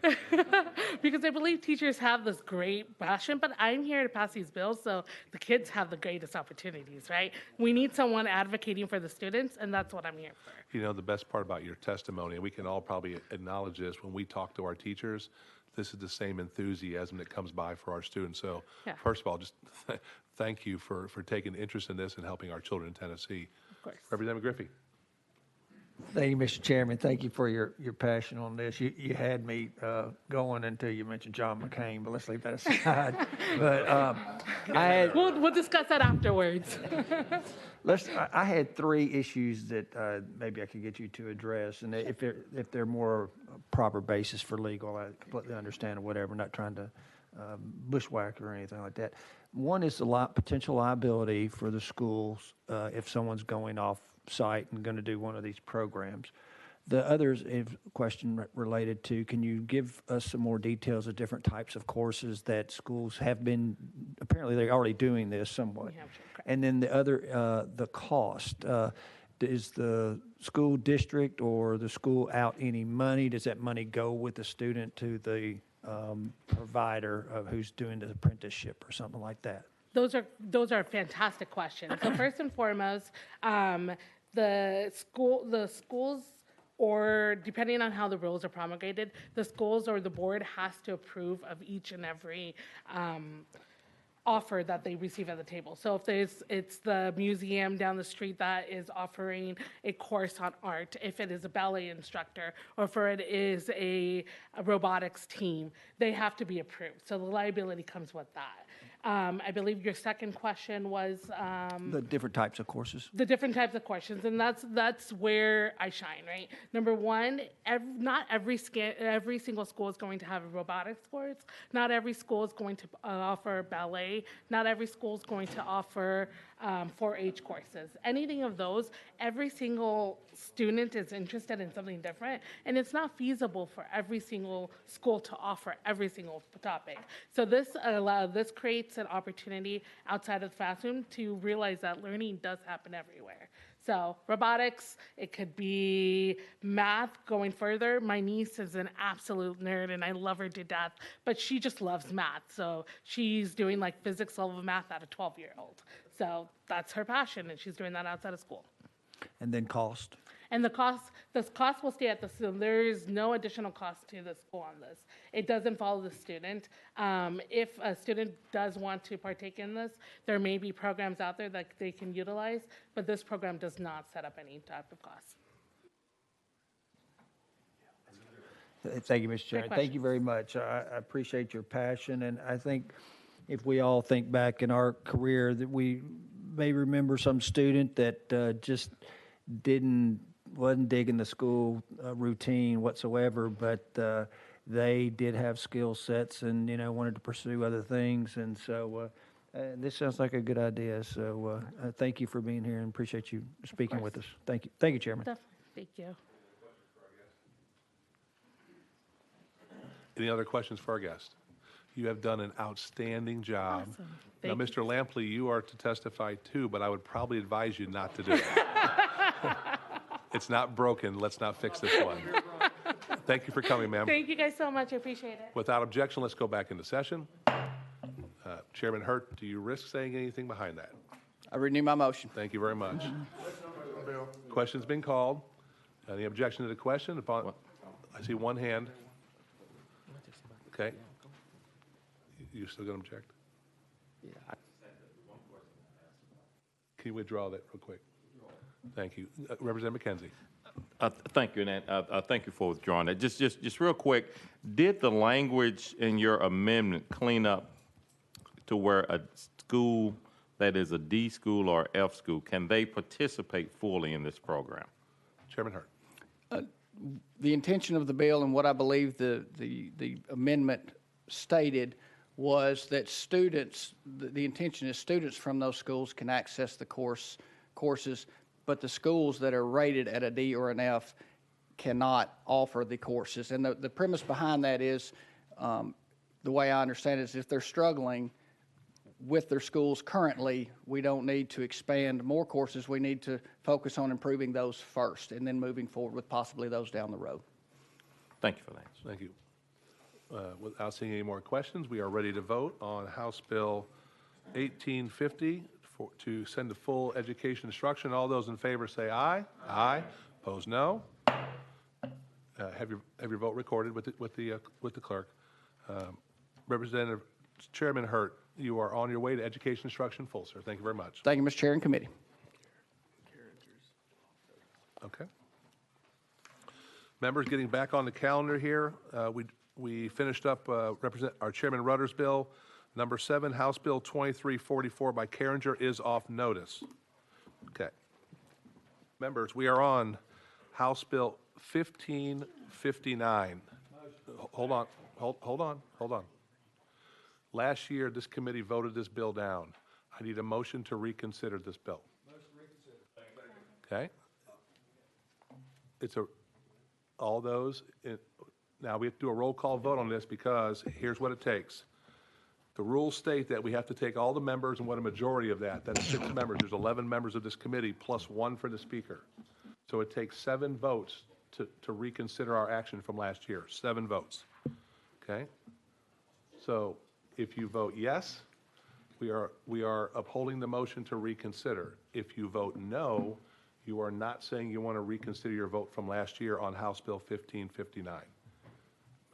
S13: because I believe teachers have this great passion, but I'm here to pass these bills so the kids have the greatest opportunities, right? We need someone advocating for the students, and that's what I'm here for.
S1: You know, the best part about your testimony, and we can all probably acknowledge this when we talk to our teachers, this is the same enthusiasm that comes by for our students. So
S13: Yeah.
S1: first of all, just thank you for taking interest in this and helping our children in Tennessee.
S13: Of course.
S1: Representative Griffey.
S6: Thank you, Mr. Chairman. Thank you for your passion on this. You had me going until you mentioned John McCain, but let's leave that aside. But I had
S13: We'll discuss that afterwards.
S6: I had three issues that maybe I could get you to address, and if they're more proper basis for legal, I completely understand or whatever. Not trying to bushwhack or anything like that. One is the potential liability for the schools if someone's going off site and going to do one of these programs. The others is a question related to, can you give us some more details of different types of courses that schools have been, apparently they're already doing this somewhat.
S13: Yeah, sure.
S6: And then the other, the cost. Is the school district or the school out any money? Does that money go with the student to the provider of who's doing the apprenticeship or something like that?
S13: Those are fantastic questions. So first and foremost, the schools, or depending on how the rules are promulgated, the schools or the board has to approve of each and every offer that they receive at the table. So if it's the museum down the street that is offering a course on art, if it is a ballet instructor, or if it is a robotics team, they have to be approved. So the liability comes with that. I believe your second question was
S6: The different types of courses.
S13: the different types of questions, and that's where I shine, right? Number one, not every single school is going to have a robotics course. Not every school is going to offer ballet. Not every school is going to offer 4-H courses. Anything of those, every single student is interested in something different, and it's not feasible for every single school to offer every single topic. So this creates an opportunity outside of the classroom to realize that learning does happen everywhere. So robotics, it could be math going further. My niece is an absolute nerd and I love her to death, but she just loves math. So she's doing like physics level of math at a 12-year-old. So that's her passion and she's doing that outside of school.
S6: And then cost.
S13: And the cost will stay at the school. There is no additional cost to the school on this. It doesn't follow the student. If a student does want to partake in this, there may be programs out there that they can utilize, but this program does not set up any type of cost.
S6: Thank you, Mr. Chair.
S13: Great
S6: Thank you very much. I appreciate your passion, and I think if we all think back in our career, that we may remember some student that just wasn't digging the school routine whatsoever, but they did have skill sets and wanted to pursue other things, and so this sounds like a good idea. So thank you for being here, and appreciate you speaking with us. Thank you, Chairman.
S13: Definitely. Thank you.
S1: Any other questions for our guest? You have done an outstanding job.
S13: Awesome.
S1: Now,
S13: Thank
S1: Mr. Lampley, you are to testify too, but I would probably advise you not to do it. It's not broken. Let's not fix this one. Thank you for coming, ma'am.
S13: Thank you guys so much. I appreciate it.
S1: Without objection, let's go back into session. Chairman Hurt, do you risk saying anything behind that?
S12: I renew my motion.
S1: Thank you very much. Question's been called. Any objection to the question? I see one hand. Okay. You still going to object? Can you withdraw that real quick? Thank you. Representative McKenzie.
S3: Thank you, and thank you for withdrawing that. Just real quick, did the language in your amendment clean up to where a school that is a D school or F school, can they participate fully in this program?
S1: Chairman Hurt.
S12: The intention of the bill and what I believe the amendment stated was that students, the intention is students from those schools can access the courses, but the schools that are rated at a D or an F cannot offer the courses. And the premise behind that is, the way I understand it is if they're struggling with their schools currently, we don't need to expand more courses. We need to focus on improving those first and then moving forward with possibly those down the road.
S3: Thank you for that.
S1: Thank you. Without seeing any more questions, we are ready to vote on House Bill 1850 to send to full education instruction. All those in favor say aye. Aye. Opposed, no. Have your vote recorded with the clerk. Representative Chairman Hurt, you are on your way to education instruction full, sir. Thank you very much.
S12: Thank you, Mr. Chair and committee.
S1: Okay. Members, getting back on the calendar here, we finished up our Chairman Rutter's bill. Number 7, House Bill 2344 by Carringer is off notice. Okay. Members, we are on House Bill 1559. Hold on. Last year, this committee voted this bill down. I need a motion to reconsider this bill. Motion to reconsider. Okay. All those, now we have to do a roll call vote on this because here's what it takes. The rules state that we have to take all the members and what a majority of that's 6 members. There's 11 members of this committee plus 1 for the speaker. So it takes 7 votes to reconsider our action from last year, 7 votes. Okay? So if you vote yes, we are upholding the motion to reconsider. If you vote no, you are not saying you want to reconsider your vote from last year on House Bill 1559.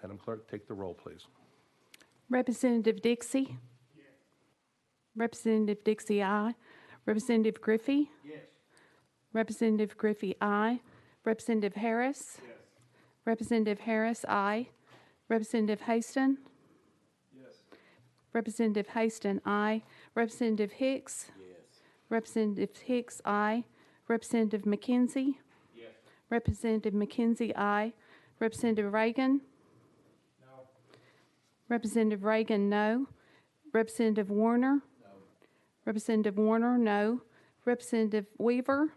S1: Madam Clerk, take the roll, please.
S2: Representative Dixie? Yes. Representative Dixie, aye. Representative Griffey? Yes. Representative Griffey, aye. Representative Harris? Yes. Representative Harris, aye. Representative Haston? Yes. Representative Haston, aye. Representative Hicks? Yes. Representative Hicks, aye. Representative McKenzie? Yes. Representative McKenzie, aye. Representative Reagan? No. Representative Reagan, no. Representative Warner? No. Representative Warner, no. Representative Weaver? No.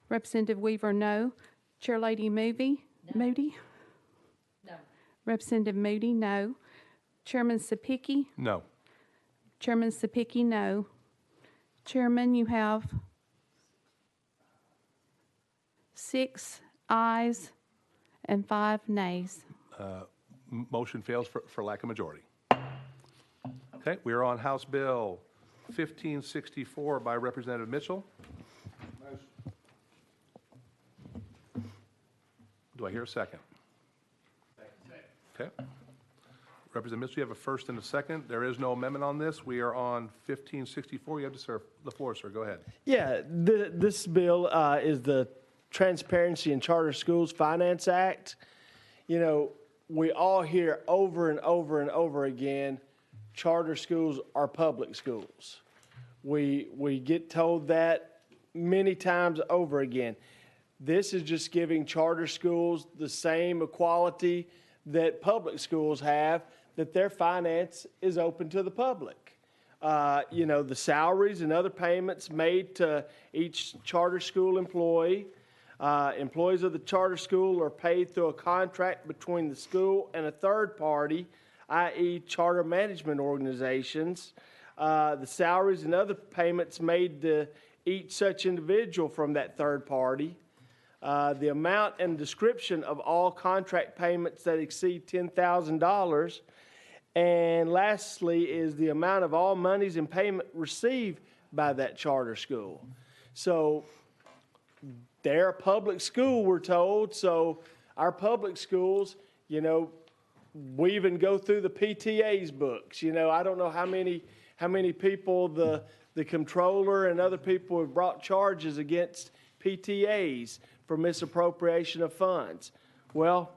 S2: Representative Weaver, no. Chairlady Moody? Moody? No. Representative Moody, no. Chairman Sapicki?
S1: No.
S2: Chairman Sapicki, no. Chairman, you have 6 ayes and 5 nays.
S1: Motion fails for lack of majority. Okay, we are on House Bill 1564 by Representative Mitchell. Do I hear a second? Okay. Representative Mitchell, you have a first and a second. There is no amendment on this. We are on 1564. You have the floor, sir. Go ahead.
S14: Yeah, this bill is the Transparency in Charter Schools Finance Act. You know, we all hear over and over and over again, charter schools are public schools. We get told that many times over again. This is just giving charter schools the same equality that public schools have, that their finance is open to the public. You know, the salaries and other payments made to each charter school employee. Employees of the charter school are paid through a contract between the school and a third party, i.e. charter management organizations. The salaries and other payments made to each such individual from that third party. The amount and description of all contract payments that exceed $10,000. And lastly is the amount of all monies and payment received by that charter school. So they're a public school, we're told. So our public schools, you know, we even go through the PTA's books. You know, I don't know how many people the comptroller and other people have brought charges against PTAs for misappropriation of funds. Well,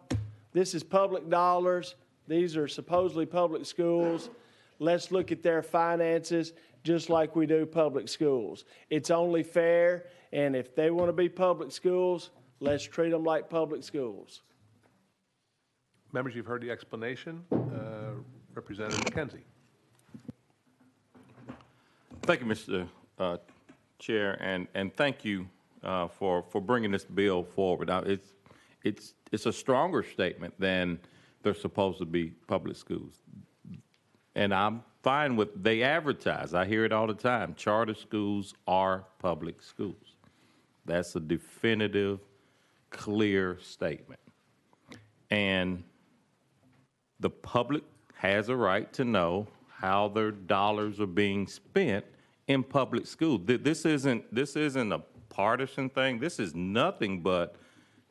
S14: this is public dollars. These are supposedly public schools. Let's look at their finances just like we do public schools. It's only fair, and if they want to be public schools, let's treat them like public schools.
S1: Members, you've heard the explanation. Representative McKenzie.
S3: Thank you, Mr. Chair, and thank you for bringing this bill forward. Now, it's a stronger statement than they're supposed to be public schools. And I'm fine with, they advertise, I hear it all the time, charter schools are public schools. That's a definitive, clear statement. And the public has a right to know how their dollars are being spent in public schools. This isn't a partisan thing. This is nothing but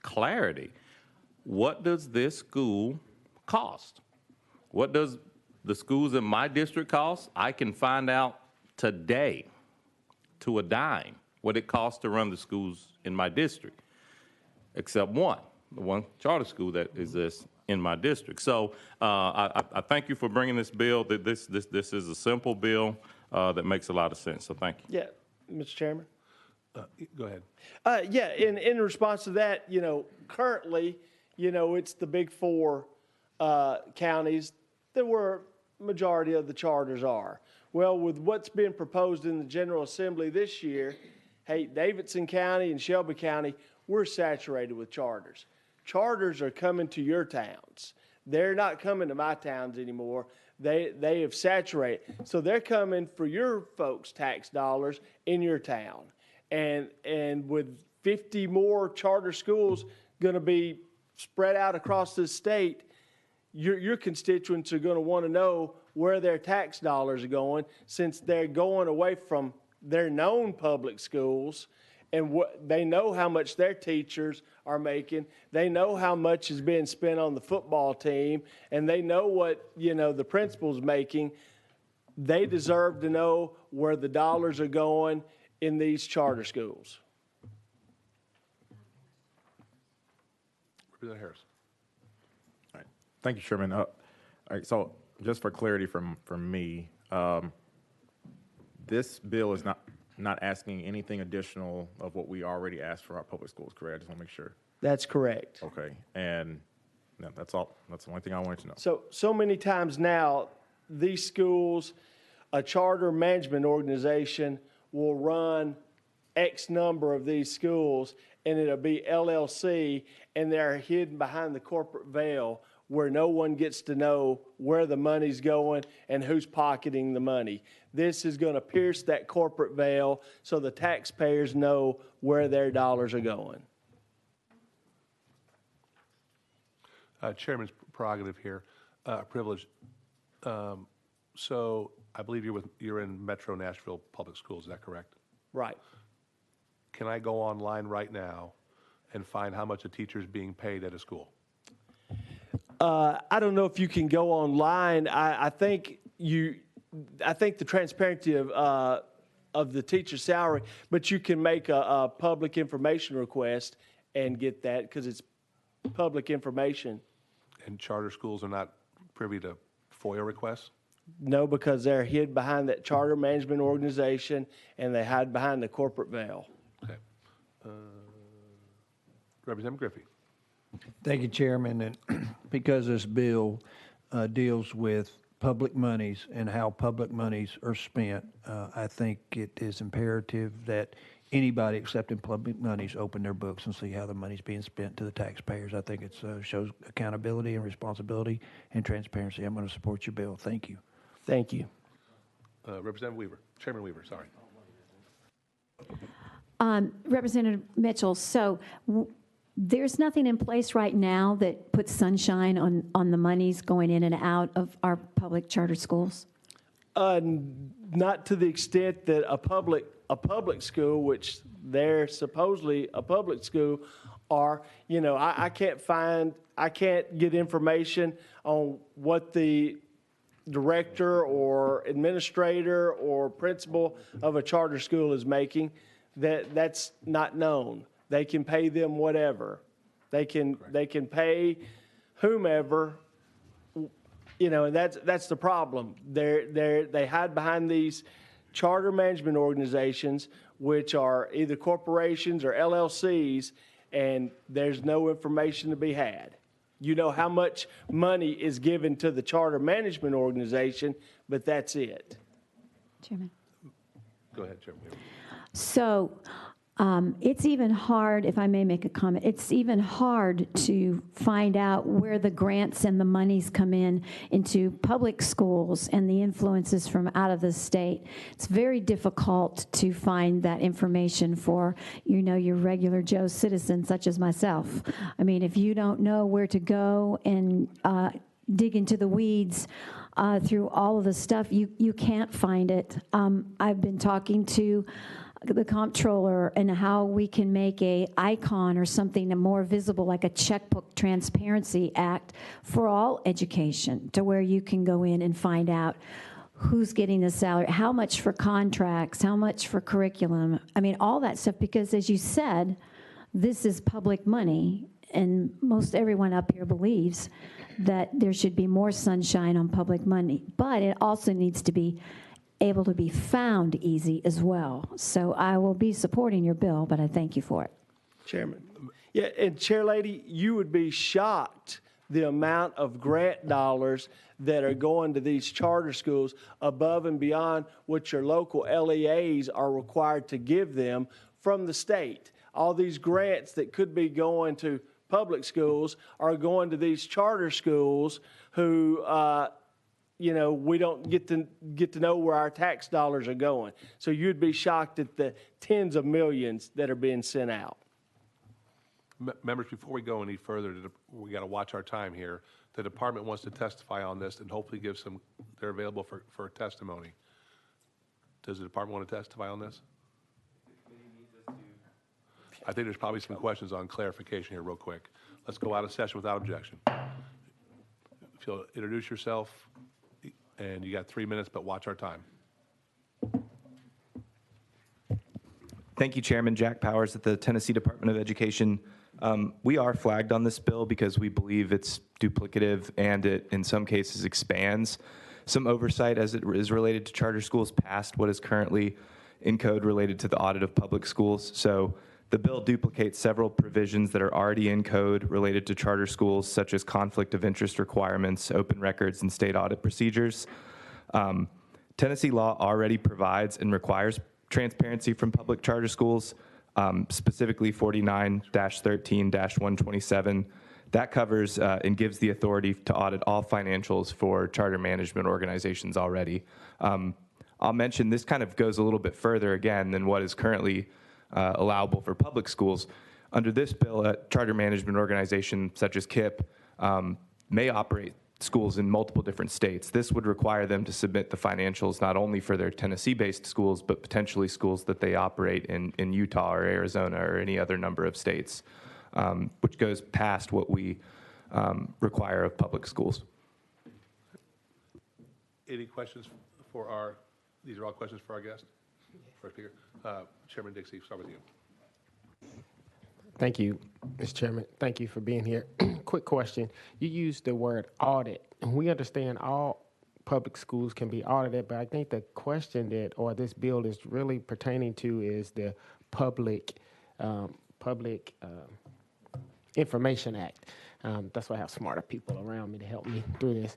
S3: clarity. What does this school cost? What does the schools in my district cost? I can find out today to a dime what it costs to run the schools in my district, except the one charter school that exists in my district. So I thank you for bringing this bill. This is a simple bill that makes a lot of sense. So thank you.
S14: Yeah, Mr. Chairman.
S1: Go ahead.
S14: Yeah, in response to that, you know, currently, you know, it's the big four counties that where majority of the charters are. Well, with what's been proposed in the General Assembly this year, hey, Davidson County and Shelby County, we're saturated with charters. Charters are coming to your towns. They're not coming to my towns anymore. They have saturated. So they're coming for your folks' tax dollars in your town. And with 50 more charter schools going to be spread out across the state, your constituents are going to want to know where their tax dollars are going, since they're going away from their known public schools, and what they know how much their teachers are making. They know how much is being spent on the football team, and they know what, you know, the principal's making. They deserve to know where the dollars are going in these charter schools.
S1: Representative Harris.
S11: All right. Thank you, Chairman. All right, so just for clarity from me, this bill is not asking anything additional of what we already asked for our public schools, correct? I just want to make sure.
S14: That's correct.
S11: Okay, and no, that's all. That's the only thing I wanted to know.
S14: So many times now, these schools, a charter management organization will run X number of these schools, and it'll be LLC, and they're hidden behind the corporate veil where no one gets to know where the money's going and who's pocketing the money. This is going to pierce that corporate veil so the taxpayers know where their dollars are going.
S1: Chairman's prerogative here, privilege. So I believe you're in Metro Nashville Public Schools, is that correct?
S14: Right.
S1: Can I go online right now and find how much a teacher is being paid at a school?
S14: I don't know if you can go online. I think the transparency of the teacher's salary, but you can make a public information request and get that because it's public information.
S1: And charter schools are not privy to FOIA requests?
S14: No, because they're hid behind that charter management organization and they hide behind the corporate veil.
S1: Okay. Representative Griffey.
S6: Thank you, Chairman. And because this bill deals with public monies and how public monies are spent, I think it is imperative that anybody accepting public monies open their books and see how the money's being spent to the taxpayers. I think it shows accountability and responsibility and transparency. I'm going to support your bill. Thank you.
S14: Thank you.
S1: Representative Weaver, Chairman Weaver, sorry.
S5: Representative Mitchell, so there's nothing in place right now that puts sunshine on the monies going in and out of our public charter schools?
S14: Not to the extent that a public school, which they're supposedly a public school, are. I can't get information on what the director or administrator or principal of a charter school is making. That's not known. They can pay them whatever. They can pay whomever. And that's the problem. They hide behind these charter management organizations, which are either corporations or LLCs, and there's no information to be had. You know how much money is given to the charter management organization, but that's it.
S5: Chairman.
S1: Go ahead, Chairman Weaver.
S5: So it's even hard, if I may make a comment, it's even hard to find out where the grants and the monies come into public schools and the influences from out of the state. It's very difficult to find that information for, your regular Joe citizen such as myself. I mean, if you don't know where to go and dig into the weeds through all of the stuff, you can't find it. I've been talking to the comptroller and how we can make a icon or something more visible, like a checkbook transparency act for all education, to where you can go in and find out who's getting the salary, how much for contracts, how much for curriculum. I mean, all that stuff, because as you said, this is public money, and most everyone up here believes that there should be more sunshine on public money, but it also needs to be able to be found easy as well. So I will be supporting your bill, but I thank you for it.
S14: Chairman. Yeah, and Chair Lady, you would be shocked the amount of grant dollars that are going to these charter schools above and beyond what your local LEAs are required to give them from the state. All these grants that could be going to public schools are going to these charter schools who we don't get to know where our tax dollars are going. So you'd be shocked at the tens of millions that are being sent out.
S1: Members, before we go any further, we got to watch our time here. The department wants to testify on this and hopefully give they're available for testimony. Does the department want to testify on this? I think there's probably some questions on clarification here real quick. Let's go out of session without objection. If you'll introduce yourself, and you got 3 minutes, but watch our time.
S9: Thank you, Chairman. Jack Powers at the Tennessee Department of Education. We are flagged on this bill because we believe it's duplicative and it, in some cases, expands some oversight as it is related to charter schools past what is currently in code related to the audit of public schools. So the bill duplicates several provisions that are already in code related to charter schools, such as conflict of interest requirements, open records, and state audit procedures. Tennessee law already provides and requires transparency from public charter schools, specifically 49-13-127. That covers and gives the authority to audit all financials for charter management organizations already. I'll mention this kind of goes a little bit further again than what is currently allowable for public schools. Under this bill, a charter management organization such as KIP may operate schools in multiple different states. This would require them to submit the financials not only for their Tennessee-based schools, but potentially schools that they operate in Utah or Arizona or any other number of states. which goes past what we require of public schools.
S1: Any questions for our, these are all questions for our guest? First speaker. Chairman Dixie, start with you.
S15: Thank you, Mr. Chairman. Thank you for being here. Quick question. You used the word audit, and we understand all public schools can be audited, but I think the question that, or this bill is really pertaining to is the Public Information Act. That's why I have smarter people around me to help me through this.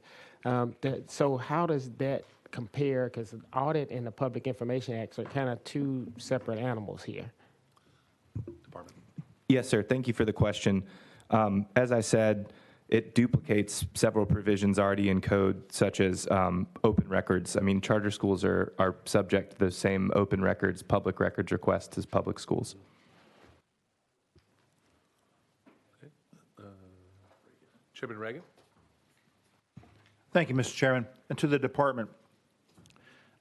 S15: So how does that compare? Because audit and the Public Information Act are kind of two separate animals here.
S1: Department.
S9: Yes, sir. Thank you for the question. As I said, it duplicates several provisions already in code, such as open records. I mean, charter schools are subject to the same open records, public records requests as public schools.
S1: Okay. Chairman Reagan.
S16: Thank you, Mr. Chairman. And to the department,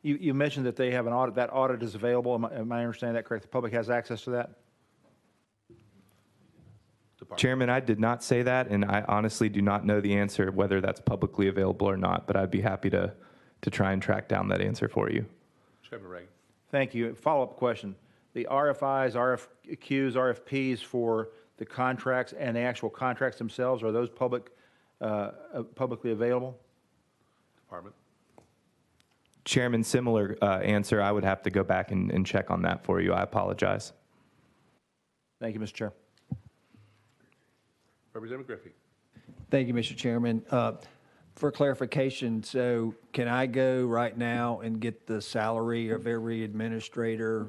S16: you mentioned that they have an audit. That audit is available. Am I understanding that correct? The public has access to that?
S9: Chairman, I did not say that, and I honestly do not know the answer, whether that's publicly available or not, but I'd be happy to try and track down that answer for you.
S1: Chairman Reagan.
S16: Thank you. Follow-up question. The RFIs, RFQs, RFPs for the contracts and the actual contracts themselves, are those publicly available?
S1: Department.
S9: Chairman, similar answer. I would have to go back and check on that for you. I apologize.
S16: Thank you, Mr. Chair.
S1: Representative Griffey.
S6: Thank you, Mr. Chairman. For clarification, so can I go right now and get the salary of every administrator,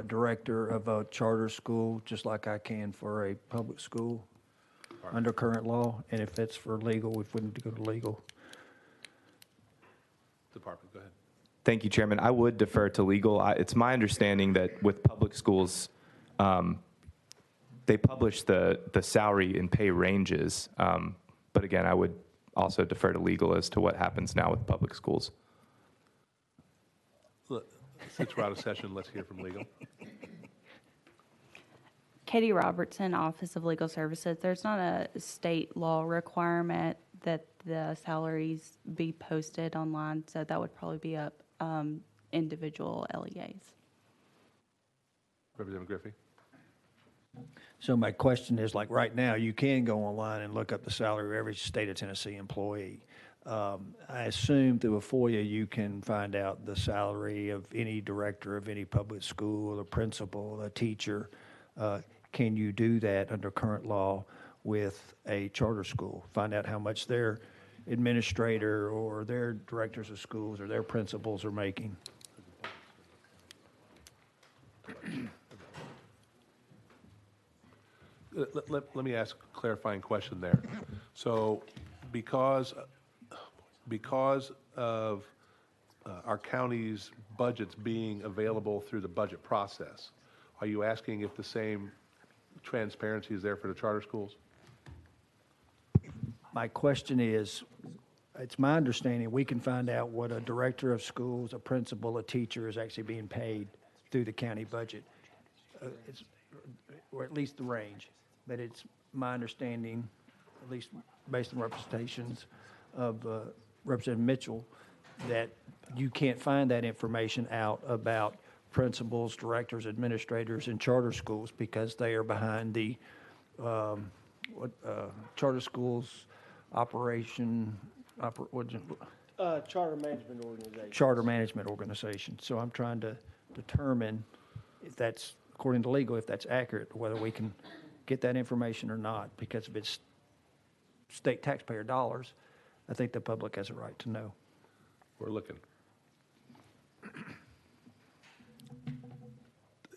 S6: director of a charter school, just like I can for a public school under current law? And if it's for legal, if we need to go to legal.
S1: Department, go ahead.
S9: Thank you, Chairman. I would defer to legal. It's my understanding that with public schools, they publish the salary and pay ranges. But again, I would also defer to legal as to what happens now with public schools.
S1: Look, since we're out of session, let's hear from legal.
S7: Katie Robertson, Office of Legal Services. There's not a state law requirement that the salaries be posted online, so that would probably be up individual LEAs.
S1: Representative Griffey.
S6: So my question is, like right now, you can go online and look up the salary of every state of Tennessee employee. I assume through a FOIA, you can find out the salary of any director of any public school, a principal, a teacher. Can you do that under current law with a charter school? Find out how much their administrator or their directors of schools or their principals are making?
S1: Let me ask a clarifying question there. So because of our county's budgets being available through the budget process, are you asking if the same transparency is there for the charter schools?
S6: My question is, it's my understanding we can find out what a director of schools, a principal, a teacher is actually being paid through the county budget, or at least the range. But it's my understanding, at least based on representations of Representative Mitchell, that you can't find that information out about principals, directors, administrators in charter schools because they are behind the charter schools operation,
S14: Charter management organization.
S6: charter management organization. So I'm trying to determine if that's, according to legal, if that's accurate, whether we can get that information or not, because if it's state taxpayer dollars, I think the public has a right to know.
S1: We're looking.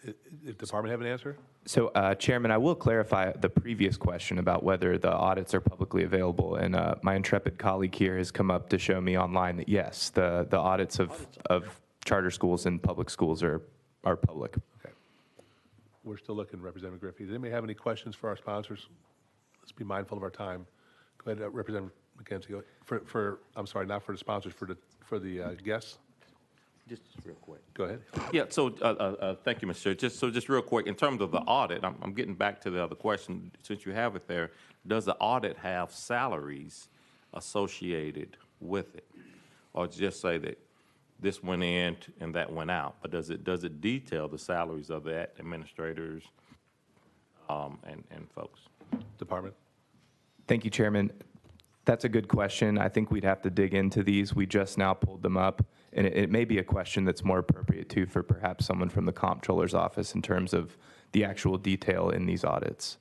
S1: If the department have an answer?
S9: So, Chairman, I will clarify the previous question about whether the audits are publicly available, and my intrepid colleague here has come up to show me online that yes, the audits of charter schools and public schools are public.
S1: Okay. We're still looking, Representative Griffey. Does anybody have any questions for our sponsors? Let's be mindful of our time. Go ahead, Representative McKenzie. I'm sorry, not for the sponsors, for the guests.
S3: Just real quick.
S1: Go ahead.
S3: Yeah, so thank you, Mr. Chair. Just real quick, in terms of the audit, I'm getting back to the other question. Since you have it there, does the audit have salaries associated with it? Or just say that this went in and that went out? But does it detail the salaries of the administrators and folks?
S1: Department.
S9: Thank you, Chairman. That's a good question. I think we'd have to dig into these. We just now pulled them up, and it may be a question that's more appropriate too for perhaps someone from the comptroller's office in terms of the actual detail in these audits.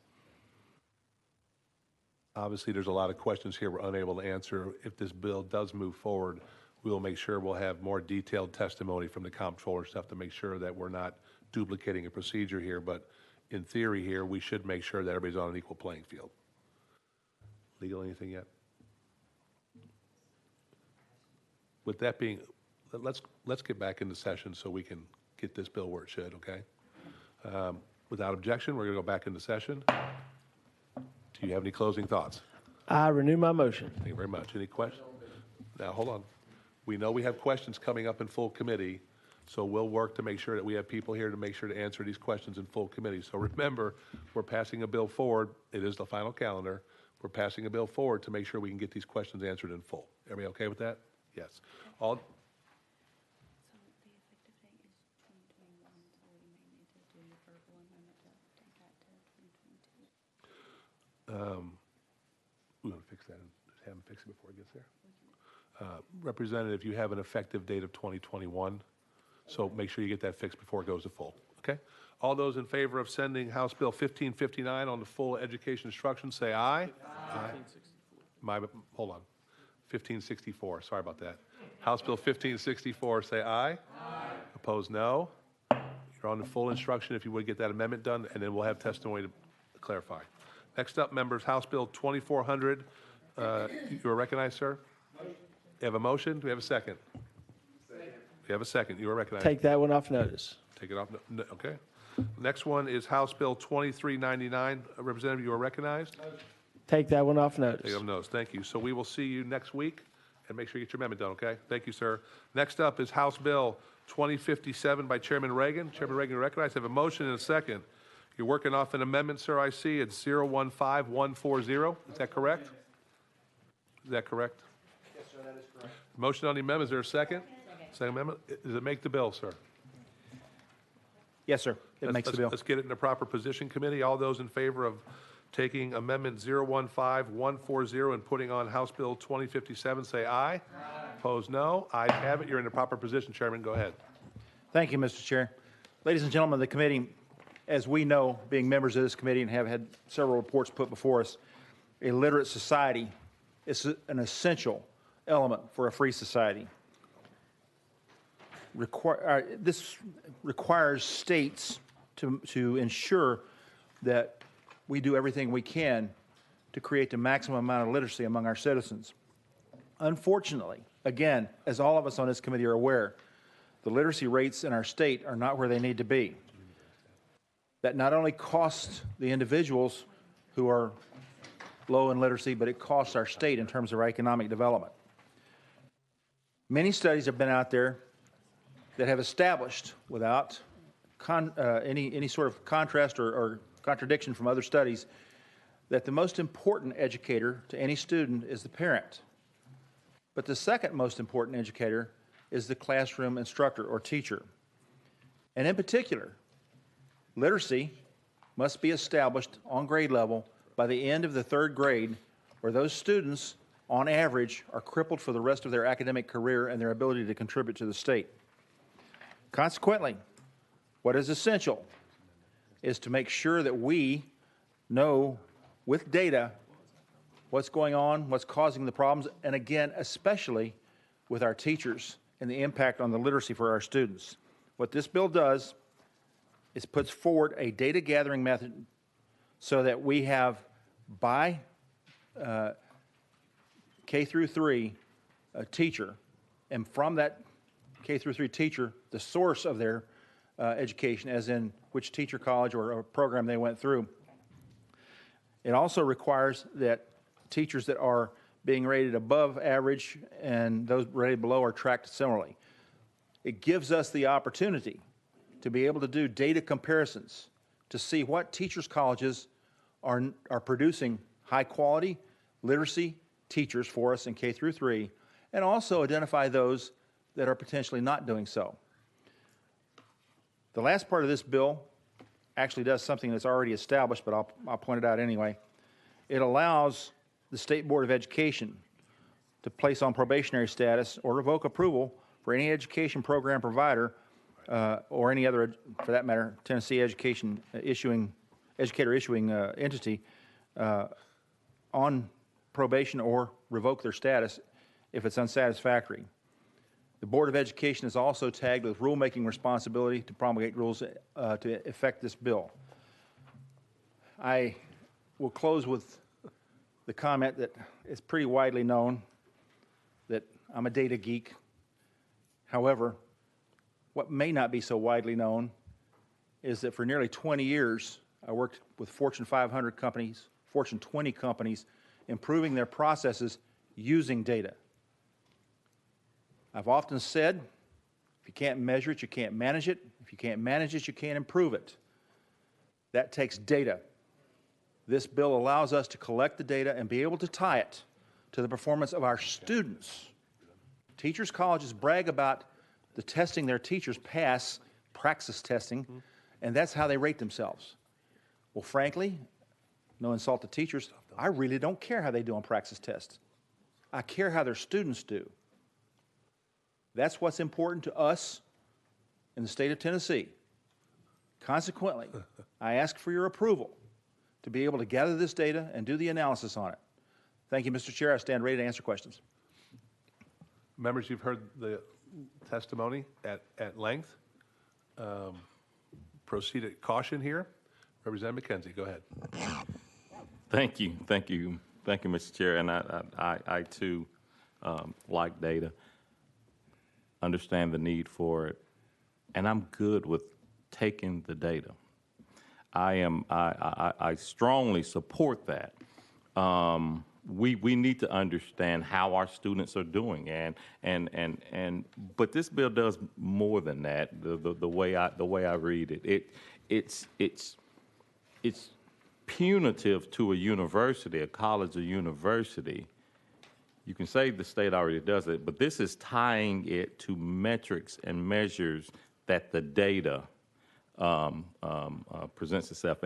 S1: Obviously, there's a lot of questions here we're unable to answer. If this bill does move forward, we will make sure we'll have more detailed testimony from the comptroller stuff to make sure that we're not duplicating a procedure here. But in theory here, we should make sure that everybody's on an equal playing field. Legal, anything yet? With that being, let's get back into session so we can get this bill where it should, okay? Without objection, we're going to go back into session. Do you have any closing thoughts?
S14: I renew my motion.
S1: Thank you very much. Any questions? Now, hold on. We know we have questions coming up in full committee, so we'll work to make sure that we have people here to make sure to answer these questions in full committee. So remember, we're passing a bill forward. It is the final calendar. We're passing a bill forward to make sure we can get these questions answered in full. Everybody okay with that? Yes. All. We're going to fix that and just have him fix it before it gets there. Representative, you have an effective date of 2021, so make sure you get that fixed before it goes to full, okay? All those in favor of sending House Bill 1559 on to full education instruction, say aye. Aye. Hold on. 1564, sorry about that. House Bill 1564, say aye. Aye. Opposed, no. You're on the full instruction if you would get that amendment done, and then we'll have testimony to clarify. Next up, members, House Bill 2400. You are recognized, sir. You have a motion? Do we have a second? Second. You have a second. You are recognized.
S14: Take that one off notice.
S1: Take it off. Okay. Next one is House Bill 2399. Representative, you are recognized.
S14: Take that one off notice.
S1: Take it off notice. Thank you. So we will see you next week, and make sure you get your amendment done, okay? Thank you, sir. Next up is House Bill 2057 by Chairman Reagan. Chairman Reagan, recognized. I have a motion and a second. You're working off an amendment, sir, I see. It's 015140. Is that correct? Is that correct?
S16: Yes, sir, that is correct.
S1: Motion on the amendment. Is there a second? Second amendment. Does it make the bill, sir?
S16: Yes, sir. It makes the bill.
S1: Let's get it in the proper position, committee. All those in favor of taking amendment 015140 and putting on House Bill 2057, say aye. Aye. Opposed, no. Ayes have it. You're in the proper position, Chairman. Go ahead.
S16: Thank you, Mr. Chair. Ladies and gentlemen of the committee, as we know, being members of this committee and have had several reports put before us, a literate society is an essential element for a free society. This requires states to ensure that we do everything we can to create the maximum amount of literacy among our citizens. Unfortunately, again, as all of us on this committee are aware, the literacy rates in our state are not where they need to be. That not only costs the individuals who are low in literacy, but it costs our state in terms of our economic development. Many studies have been out there that have established, without any sort of contrast or contradiction from other studies, that the most important educator to any student is the parent. But the second most important educator is the classroom instructor or teacher. And in particular, literacy must be established on grade level by the end of the third grade, where those students, on average, are crippled for the rest of their academic career and their ability to contribute to the state. Consequently, what is essential is to make sure that we know with data what's going on, what's causing the problems, and again, especially with our teachers and the impact on the literacy for our students. What this bill does is puts forward a data gathering method so that we have by K through 3 a teacher, and from that K through 3 teacher, the source of their education, as in which teacher college or program they went through. It also requires that teachers that are being rated above average and those rated below are tracked similarly. It gives us the opportunity to be able to do data comparisons to see what teachers' colleges are producing high-quality literacy teachers for us in K through 3, and also identify those that are potentially not doing so. The last part of this bill actually does something that's already established, but I'll point it out anyway. It allows the State Board of Education to place on probationary status or revoke approval for any education program provider or any other, for that matter, Tennessee educator issuing entity on probation or revoke their status if it's unsatisfactory. The Board of Education is also tagged with rulemaking responsibility to promulgate rules to effect this bill. I will close with the comment that is pretty widely known that I'm a data geek. However, what may not be so widely known is that for nearly 20 years, I worked with Fortune 500 companies, Fortune 20 companies, improving their processes using data. I've often said, if you can't measure it, you can't manage it. If you can't manage it, you can't improve it. That takes data. This bill allows us to collect the data and be able to tie it to the performance of our students. Teachers' colleges brag about the testing their teachers pass, praxis testing, and that's how they rate themselves. Well, frankly, no insult to teachers, I really don't care how they do on praxis tests. I care how their students do. That's what's important to us in the state of Tennessee. Consequently, I ask for your approval to be able to gather this data and do the analysis on it. Thank you, Mr. Chair. I stand ready to answer questions.
S1: Members, you've heard the testimony at length. Proceed at caution here. Representative McKenzie, go ahead.
S3: Thank you, Mr. Chair. And I too like data, understand the need for it, and I'm good with taking the data. I strongly support that. We need to understand how our students are doing, but this bill does more than that. The way I read it, it's punitive to a university, a college or university. You can say the state already does it, but this is tying it to metrics and measures that the data presents itself.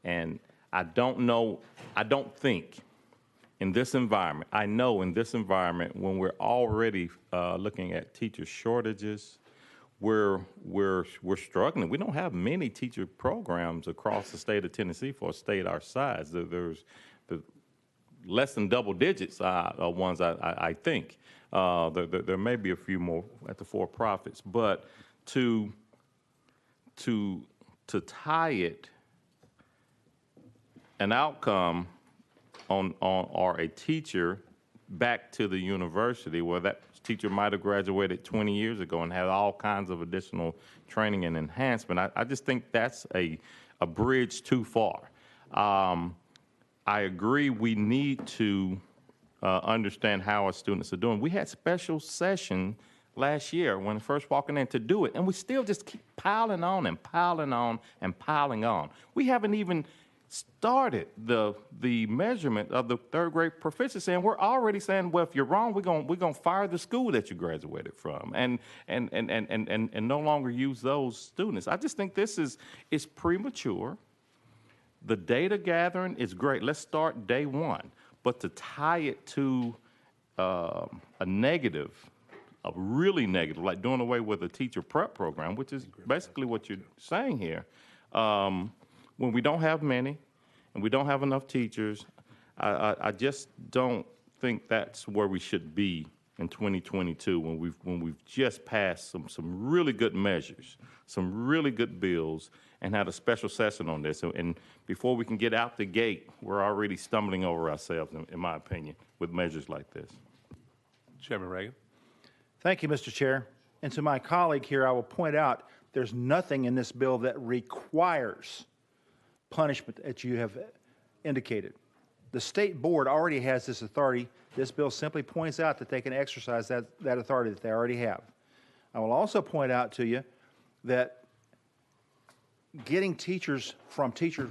S3: And I don't think in this environment, I know in this environment when we're already looking at teacher shortages, we're struggling. We don't have many teacher programs across the state of Tennessee for a state our size. There's less than double digits are ones I think. There may be a few more at the for-profits, but to tie it an outcome on or a teacher back to the university where that teacher might have graduated 20 years ago and had all kinds of additional training and enhancement. I just think that's a bridge too far. I agree we need to understand how our students are doing. We had special session last year when first walking in to do it, and we still just keep piling on and piling on and piling on. We haven't even started the measurement of the third grade proficiency, and we're already saying, well, if you're wrong, we're gonna fire the school that you graduated from, and no longer use those students. I just think this is premature. The data gathering is great. Let's start day one, but to tie it to a negative, a really negative, like doing away with a teacher prep program, which is basically what you're saying here. When we don't have many and we don't have enough teachers, I just don't think that's where we should be in 2022 when we've just passed some really good measures, some really good bills, and had a special session on this. And before we can get out the gate, we're already stumbling over ourselves, in my opinion, with measures like this.
S1: Chairman Reagan.
S16: Thank you, Mr. Chair. And to my colleague here, I will point out there's nothing in this bill that requires punishment that you have indicated. The state board already has this authority. This bill simply points out that they can exercise that authority that they already have. I will also point out to you that getting teachers from teacher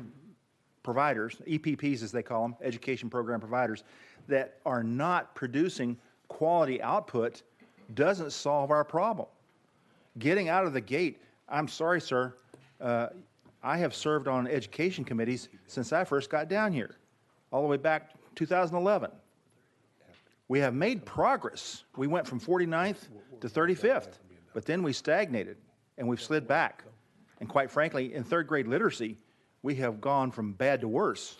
S16: providers, EPPs as they call them, education program providers, that are not producing quality output doesn't solve our problem. Getting out of the gate, I'm sorry, sir, I have served on education committees since I first got down here, all the way back 2011. We have made progress. We went from 49th to 35th, but then we stagnated and we've slid back. And quite frankly, in third grade literacy, we have gone from bad to worse.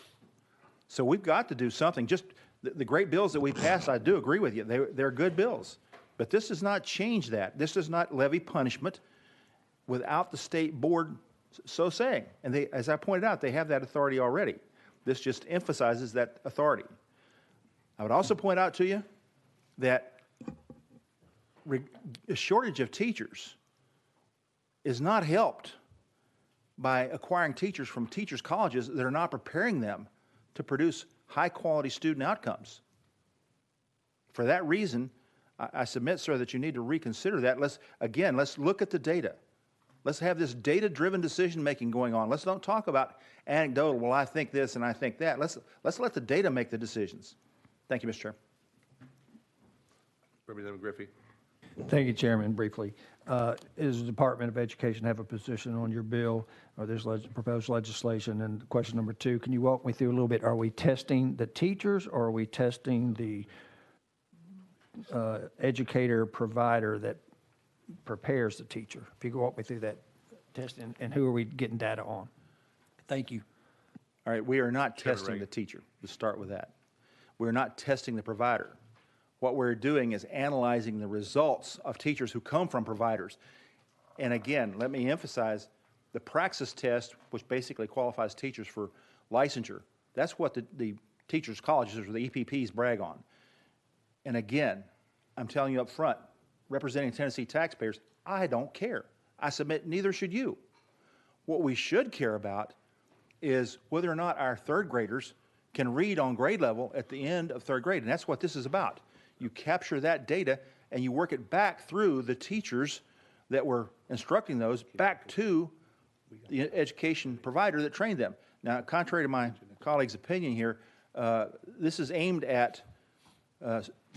S16: So we've got to do something. Just the great bills that we passed, I do agree with you. They're good bills. But this does not change that. This does not levy punishment without the state board so saying. And they, as I pointed out, they have that authority already. This just emphasizes that authority. I would also point out to you that a shortage of teachers is not helped by acquiring teachers from teachers' colleges that are not preparing them to produce high-quality student outcomes. For that reason, I submit, sir, that you need to reconsider that. Let's look at the data. Let's have this data-driven decision-making going on. Let's don't talk about anecdotal, well, I think this and I think that. Let's let the data make the decisions. Thank you, Mr. Chair.
S1: Representative Griffey.
S6: Thank you, Chairman. Briefly, does the Department of Education have a position on your bill or this proposed legislation? And question number two, can you walk me through a little bit? Are we testing the teachers or are we testing the educator provider that prepares the teacher? If you could walk me through that testing, and who are we getting data on? Thank you.
S16: All right, we are not testing the teacher. Let's start with that. We're not testing the provider. What we're doing is analyzing the results of teachers who come from providers. And again, let me emphasize, the praxis test, which basically qualifies teachers for licensure, that's what the teachers' colleges or the EPPs brag on. And again, I'm telling you up front, representing Tennessee taxpayers, I don't care. I submit neither should you. What we should care about is whether or not our third graders can read on grade level at the end of third grade, and that's what this is about. You capture that data and you work it back through the teachers that were instructing those back to the education provider that trained them. Now, contrary to my colleague's opinion here, this is aimed at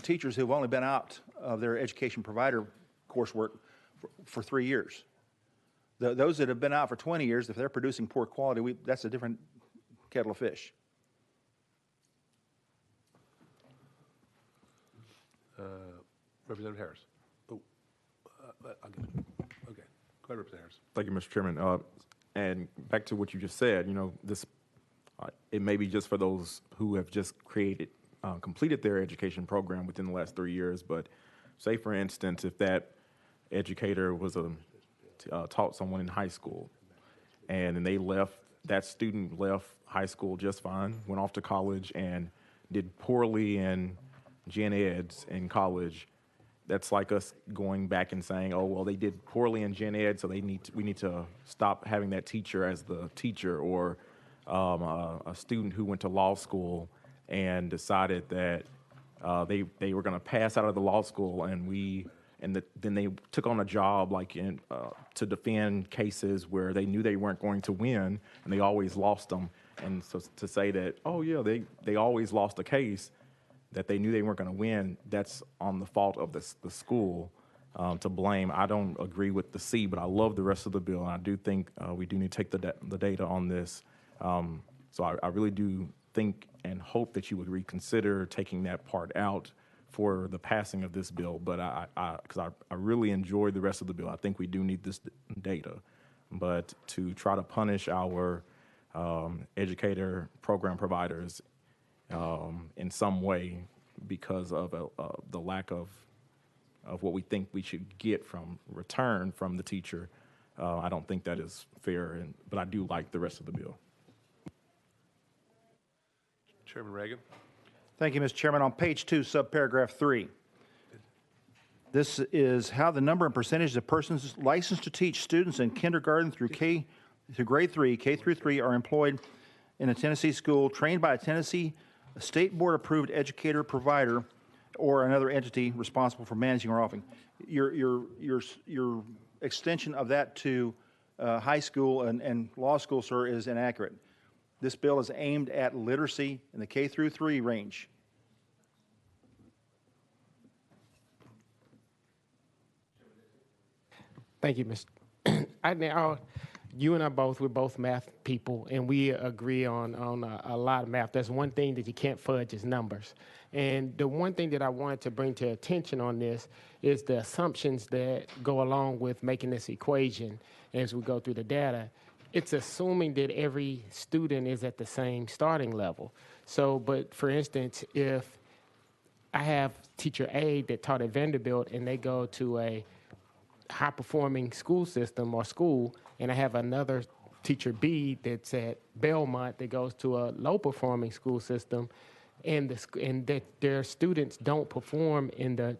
S16: teachers who have only been out of their education provider coursework for 3 years. Those that have been out for 20 years, if they're producing poor quality, that's a different kettle of fish.
S1: Representative Harris. I'll get it. Okay. Go ahead, Representative Harris.
S11: Thank you, Mr. Chairman. And back to what you just said, you know, this it may be just for those who have just completed their education program within the last 3 years, but say, for instance, if that educator was taught someone in high school and then they left, that student left high school just fine, went off to college and did poorly in gen eds in college, that's like us going back and saying, oh, well, they did poorly in gen ed, so we need to stop having that teacher as the teacher. Or a student who went to law school and decided that they were going to pass out of the law school, then they took on a job like to defend cases where they knew they weren't going to win and they always lost them. And so to say that, oh yeah, they always lost a case that they knew they weren't going to win, that's on the fault of the school to blame. I don't agree with the C, but I love the rest of the bill, and I do think we do need to take the data on this. So I really do think and hope that you would reconsider taking that part out for the passing of this bill. But because I really enjoyed the rest of the bill. I think we do need this data. But to try to punish our educator program providers in some way because of the lack of what we think we should get from return from the teacher, I don't think that is fair. But I do like the rest of the bill.
S1: Chairman Reagan.
S16: Thank you, Mr. Chairman. On page 2, subparagraph 3, this is how the number and percentage of persons licensed to teach students in kindergarten through grade 3, K through 3, are employed in a Tennessee school trained by a Tennessee state board approved educator provider or another entity responsible for managing or offering. Your extension of that to high school and law school, sir, is inaccurate. This bill is aimed at literacy in the K through 3 range.
S15: Thank you, Mr. You and I we're both math people, and we agree on a lot of math. There's one thing that you can't fudge is numbers. And the one thing that I wanted to bring to attention on this is the assumptions that go along with making this equation as we go through the data. It's assuming that every student is at the same starting level. So, but for instance, if I have teacher A that taught at Vanderbilt and they go to a high-performing school system or school, and I have another teacher B that's at Belmont that goes to a low-performing school system, and that their students don't perform in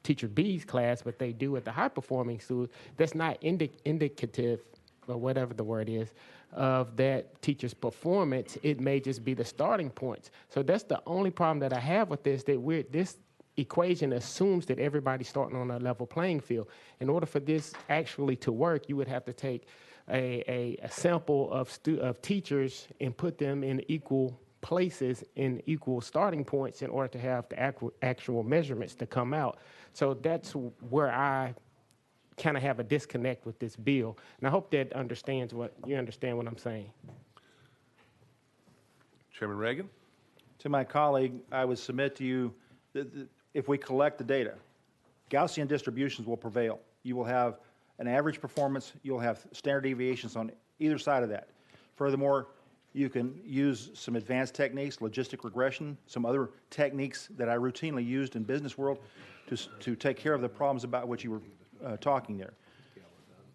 S15: teacher B's class, but they do at the high-performing school, that's not indicative, or whatever the word is, of that teacher's performance. It may just be the starting points. So that's the only problem that I have with this, that this equation assumes that everybody's starting on a level playing field. In order for this actually to work, you would have to take a sample of teachers and put them in equal places in equal starting points in order to have the actual measurements to come out. So that's where I kind of have a disconnect with this bill. And I hope that you understand what I'm saying.
S1: Chairman Reagan?
S16: To my colleague, I would submit to you that if we collect the data, Gaussian distributions will prevail. You will have an average performance. You'll have standard deviations on either side of that. Furthermore, you can use some advanced techniques, logistic regression, some other techniques that I routinely used in business world to take care of the problems about which you were talking there.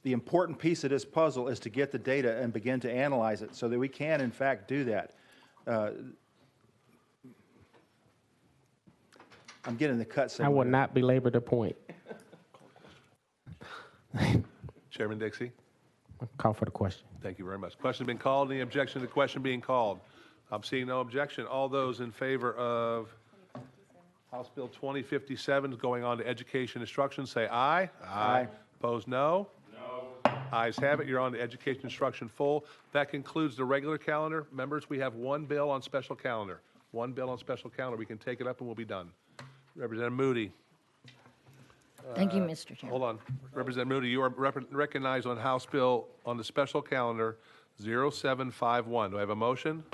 S16: The important piece of this puzzle is to get the data and begin to analyze it so that we can, in fact, do that. I'm getting the cut.
S15: I will not belabor the point.
S1: Chairman Dixie?
S15: Call for the question.
S1: Thank you very much. Question been called. Any objection to the question being called? I'm seeing no objection. All those in favor of House Bill 2057 going on to education instruction, say aye.
S16: Aye.
S1: Opposed, no. No. Ayes have it. You're on to education instruction full. That concludes the regular calendar. Members, we have one bill on special calendar. One bill on special calendar. We can take it up and we'll be done. Representative Moody.
S17: Thank you, Mr. Chairman.
S1: Hold on. Representative Moody, you are recognized on House Bill on the special calendar 0751. Do I have a motion?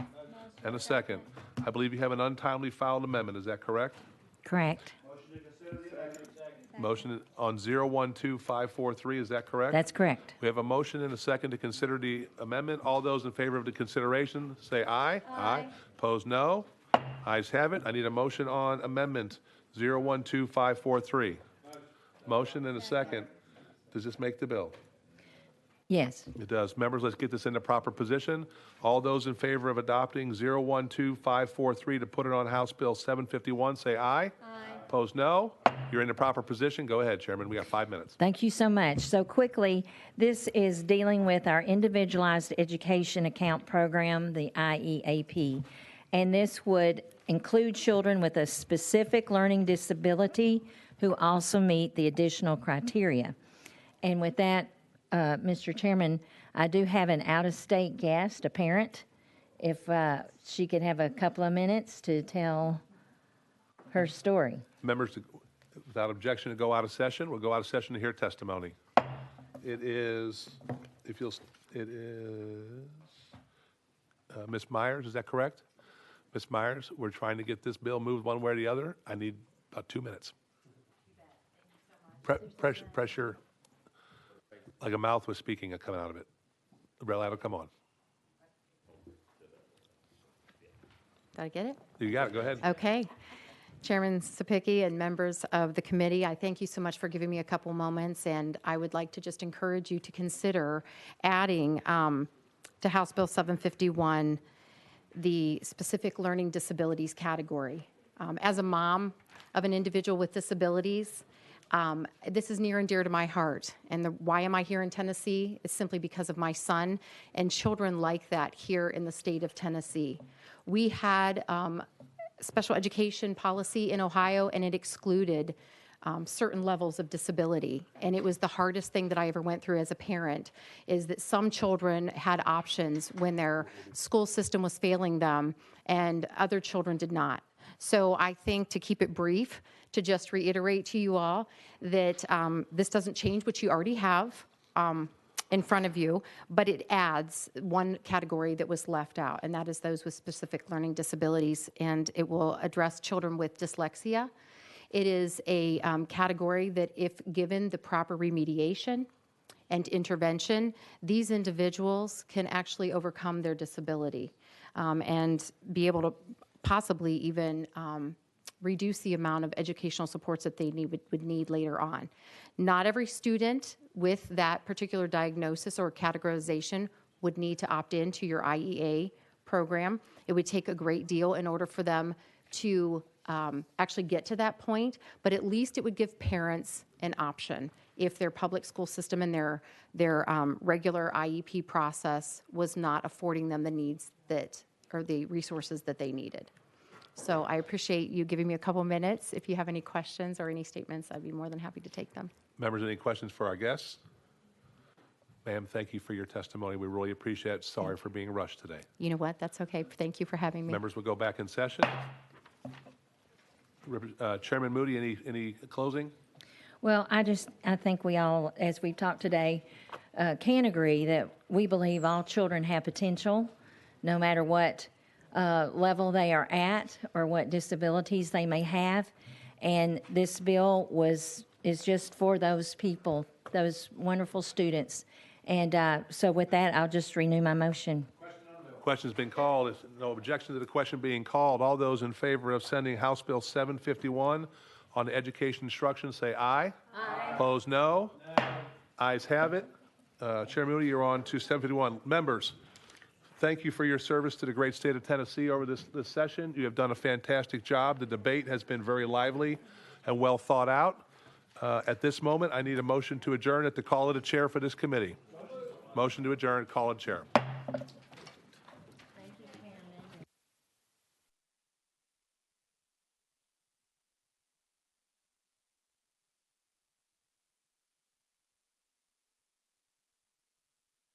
S1: And a second. I believe you have an untimely filed amendment. Is that correct?
S17: Correct.
S1: Motion on 012543. Is that correct?
S17: That's correct.
S1: We have a motion and a second to consider the amendment. All those in favor of the consideration, say aye. Aye. Opposed, no. Ayes have it. I need a motion on amendment 012543. Motion and a second. Does this make the bill?
S17: Yes.
S1: It does. Members, let's get this in the proper position. All those in favor of adopting 012543 to put it on House Bill 751, say aye. Aye. Opposed, no. You're in the proper position. Go ahead, Chairman. We got 5 minutes.
S17: Thank you so much. So quickly, this is dealing with our Individualized Education Account Program, the IEAP. And this would include children with a specific learning disability who also meet the additional criteria. And with that, Mr. Chairman, I do have an out-of-state guest, a parent. If she could have a couple of minutes to tell her story.
S1: Members, without objection to go out of session, we'll go out of session to hear testimony. It is, Ms. Myers, is that correct? Ms. Myers, we're trying to get this bill moved one way or the other. I need about 2 minutes. Pressure, like a mouth was speaking coming out of it. The red light will come on.
S18: Did I get it?
S1: You got it. Go ahead.
S18: Okay. Chairman Sapicki and members of the committee, I thank you so much for giving me a couple moments, and I would like to just encourage you to consider adding to House Bill 751 the specific learning disabilities category. As a mom of an individual with disabilities, this is near and dear to my heart. And why am I here in Tennessee? It's simply because of my son and children like that here in the state of Tennessee. We had special education policy in Ohio, and it excluded certain levels of disability. And it was the hardest thing that I ever went through as a parent, is that some children had options when their school system was failing them, and other children did not. So I think, to keep it brief, to just reiterate to you all that this doesn't change what you already have in front of you, but it adds one category that was left out, and that is those with specific learning disabilities, and it will address children with dyslexia. It is a category that, if given the proper remediation and intervention, these individuals can actually overcome their disability and be able to possibly even reduce the amount of educational supports that they would need later on. Not every student with that particular diagnosis or categorization would need to opt into your IEA program. It would take a great deal in order for them to actually get to that point, but at least it would give parents an option if their public school system and their regular IEP process was not affording them the needs that, or the resources that they needed. So I appreciate you giving me a couple minutes. If you have any questions or any statements, I'd be more than happy to take them.
S1: Members, any questions for our guests? Ma'am, thank you for your testimony. We really appreciate it. Sorry for being rushed today.
S18: You know what? That's okay. Thank you for having me.
S1: Members will go back in session. Chairman Moody, any closing?
S17: Well, I think we all, as we've talked today, can agree that we believe all children have potential, no matter what level they are at or what disabilities they may have. And this bill is just for those people, those wonderful students. And so with that, I'll just renew my motion.
S1: Question's been called. If no objection to the question being called, all those in favor of sending House Bill 751 on to education instruction, say aye. Aye. Opposed, no. Ayes have it. Chair Moody, you're on to 751. Members, thank you for your service to the great state of Tennessee over this session. You have done a fantastic job. The debate has been very lively and well thought out. At this moment, I need a motion to adjourn at the call of the chair for this committee. Motion to adjourn, call of chair.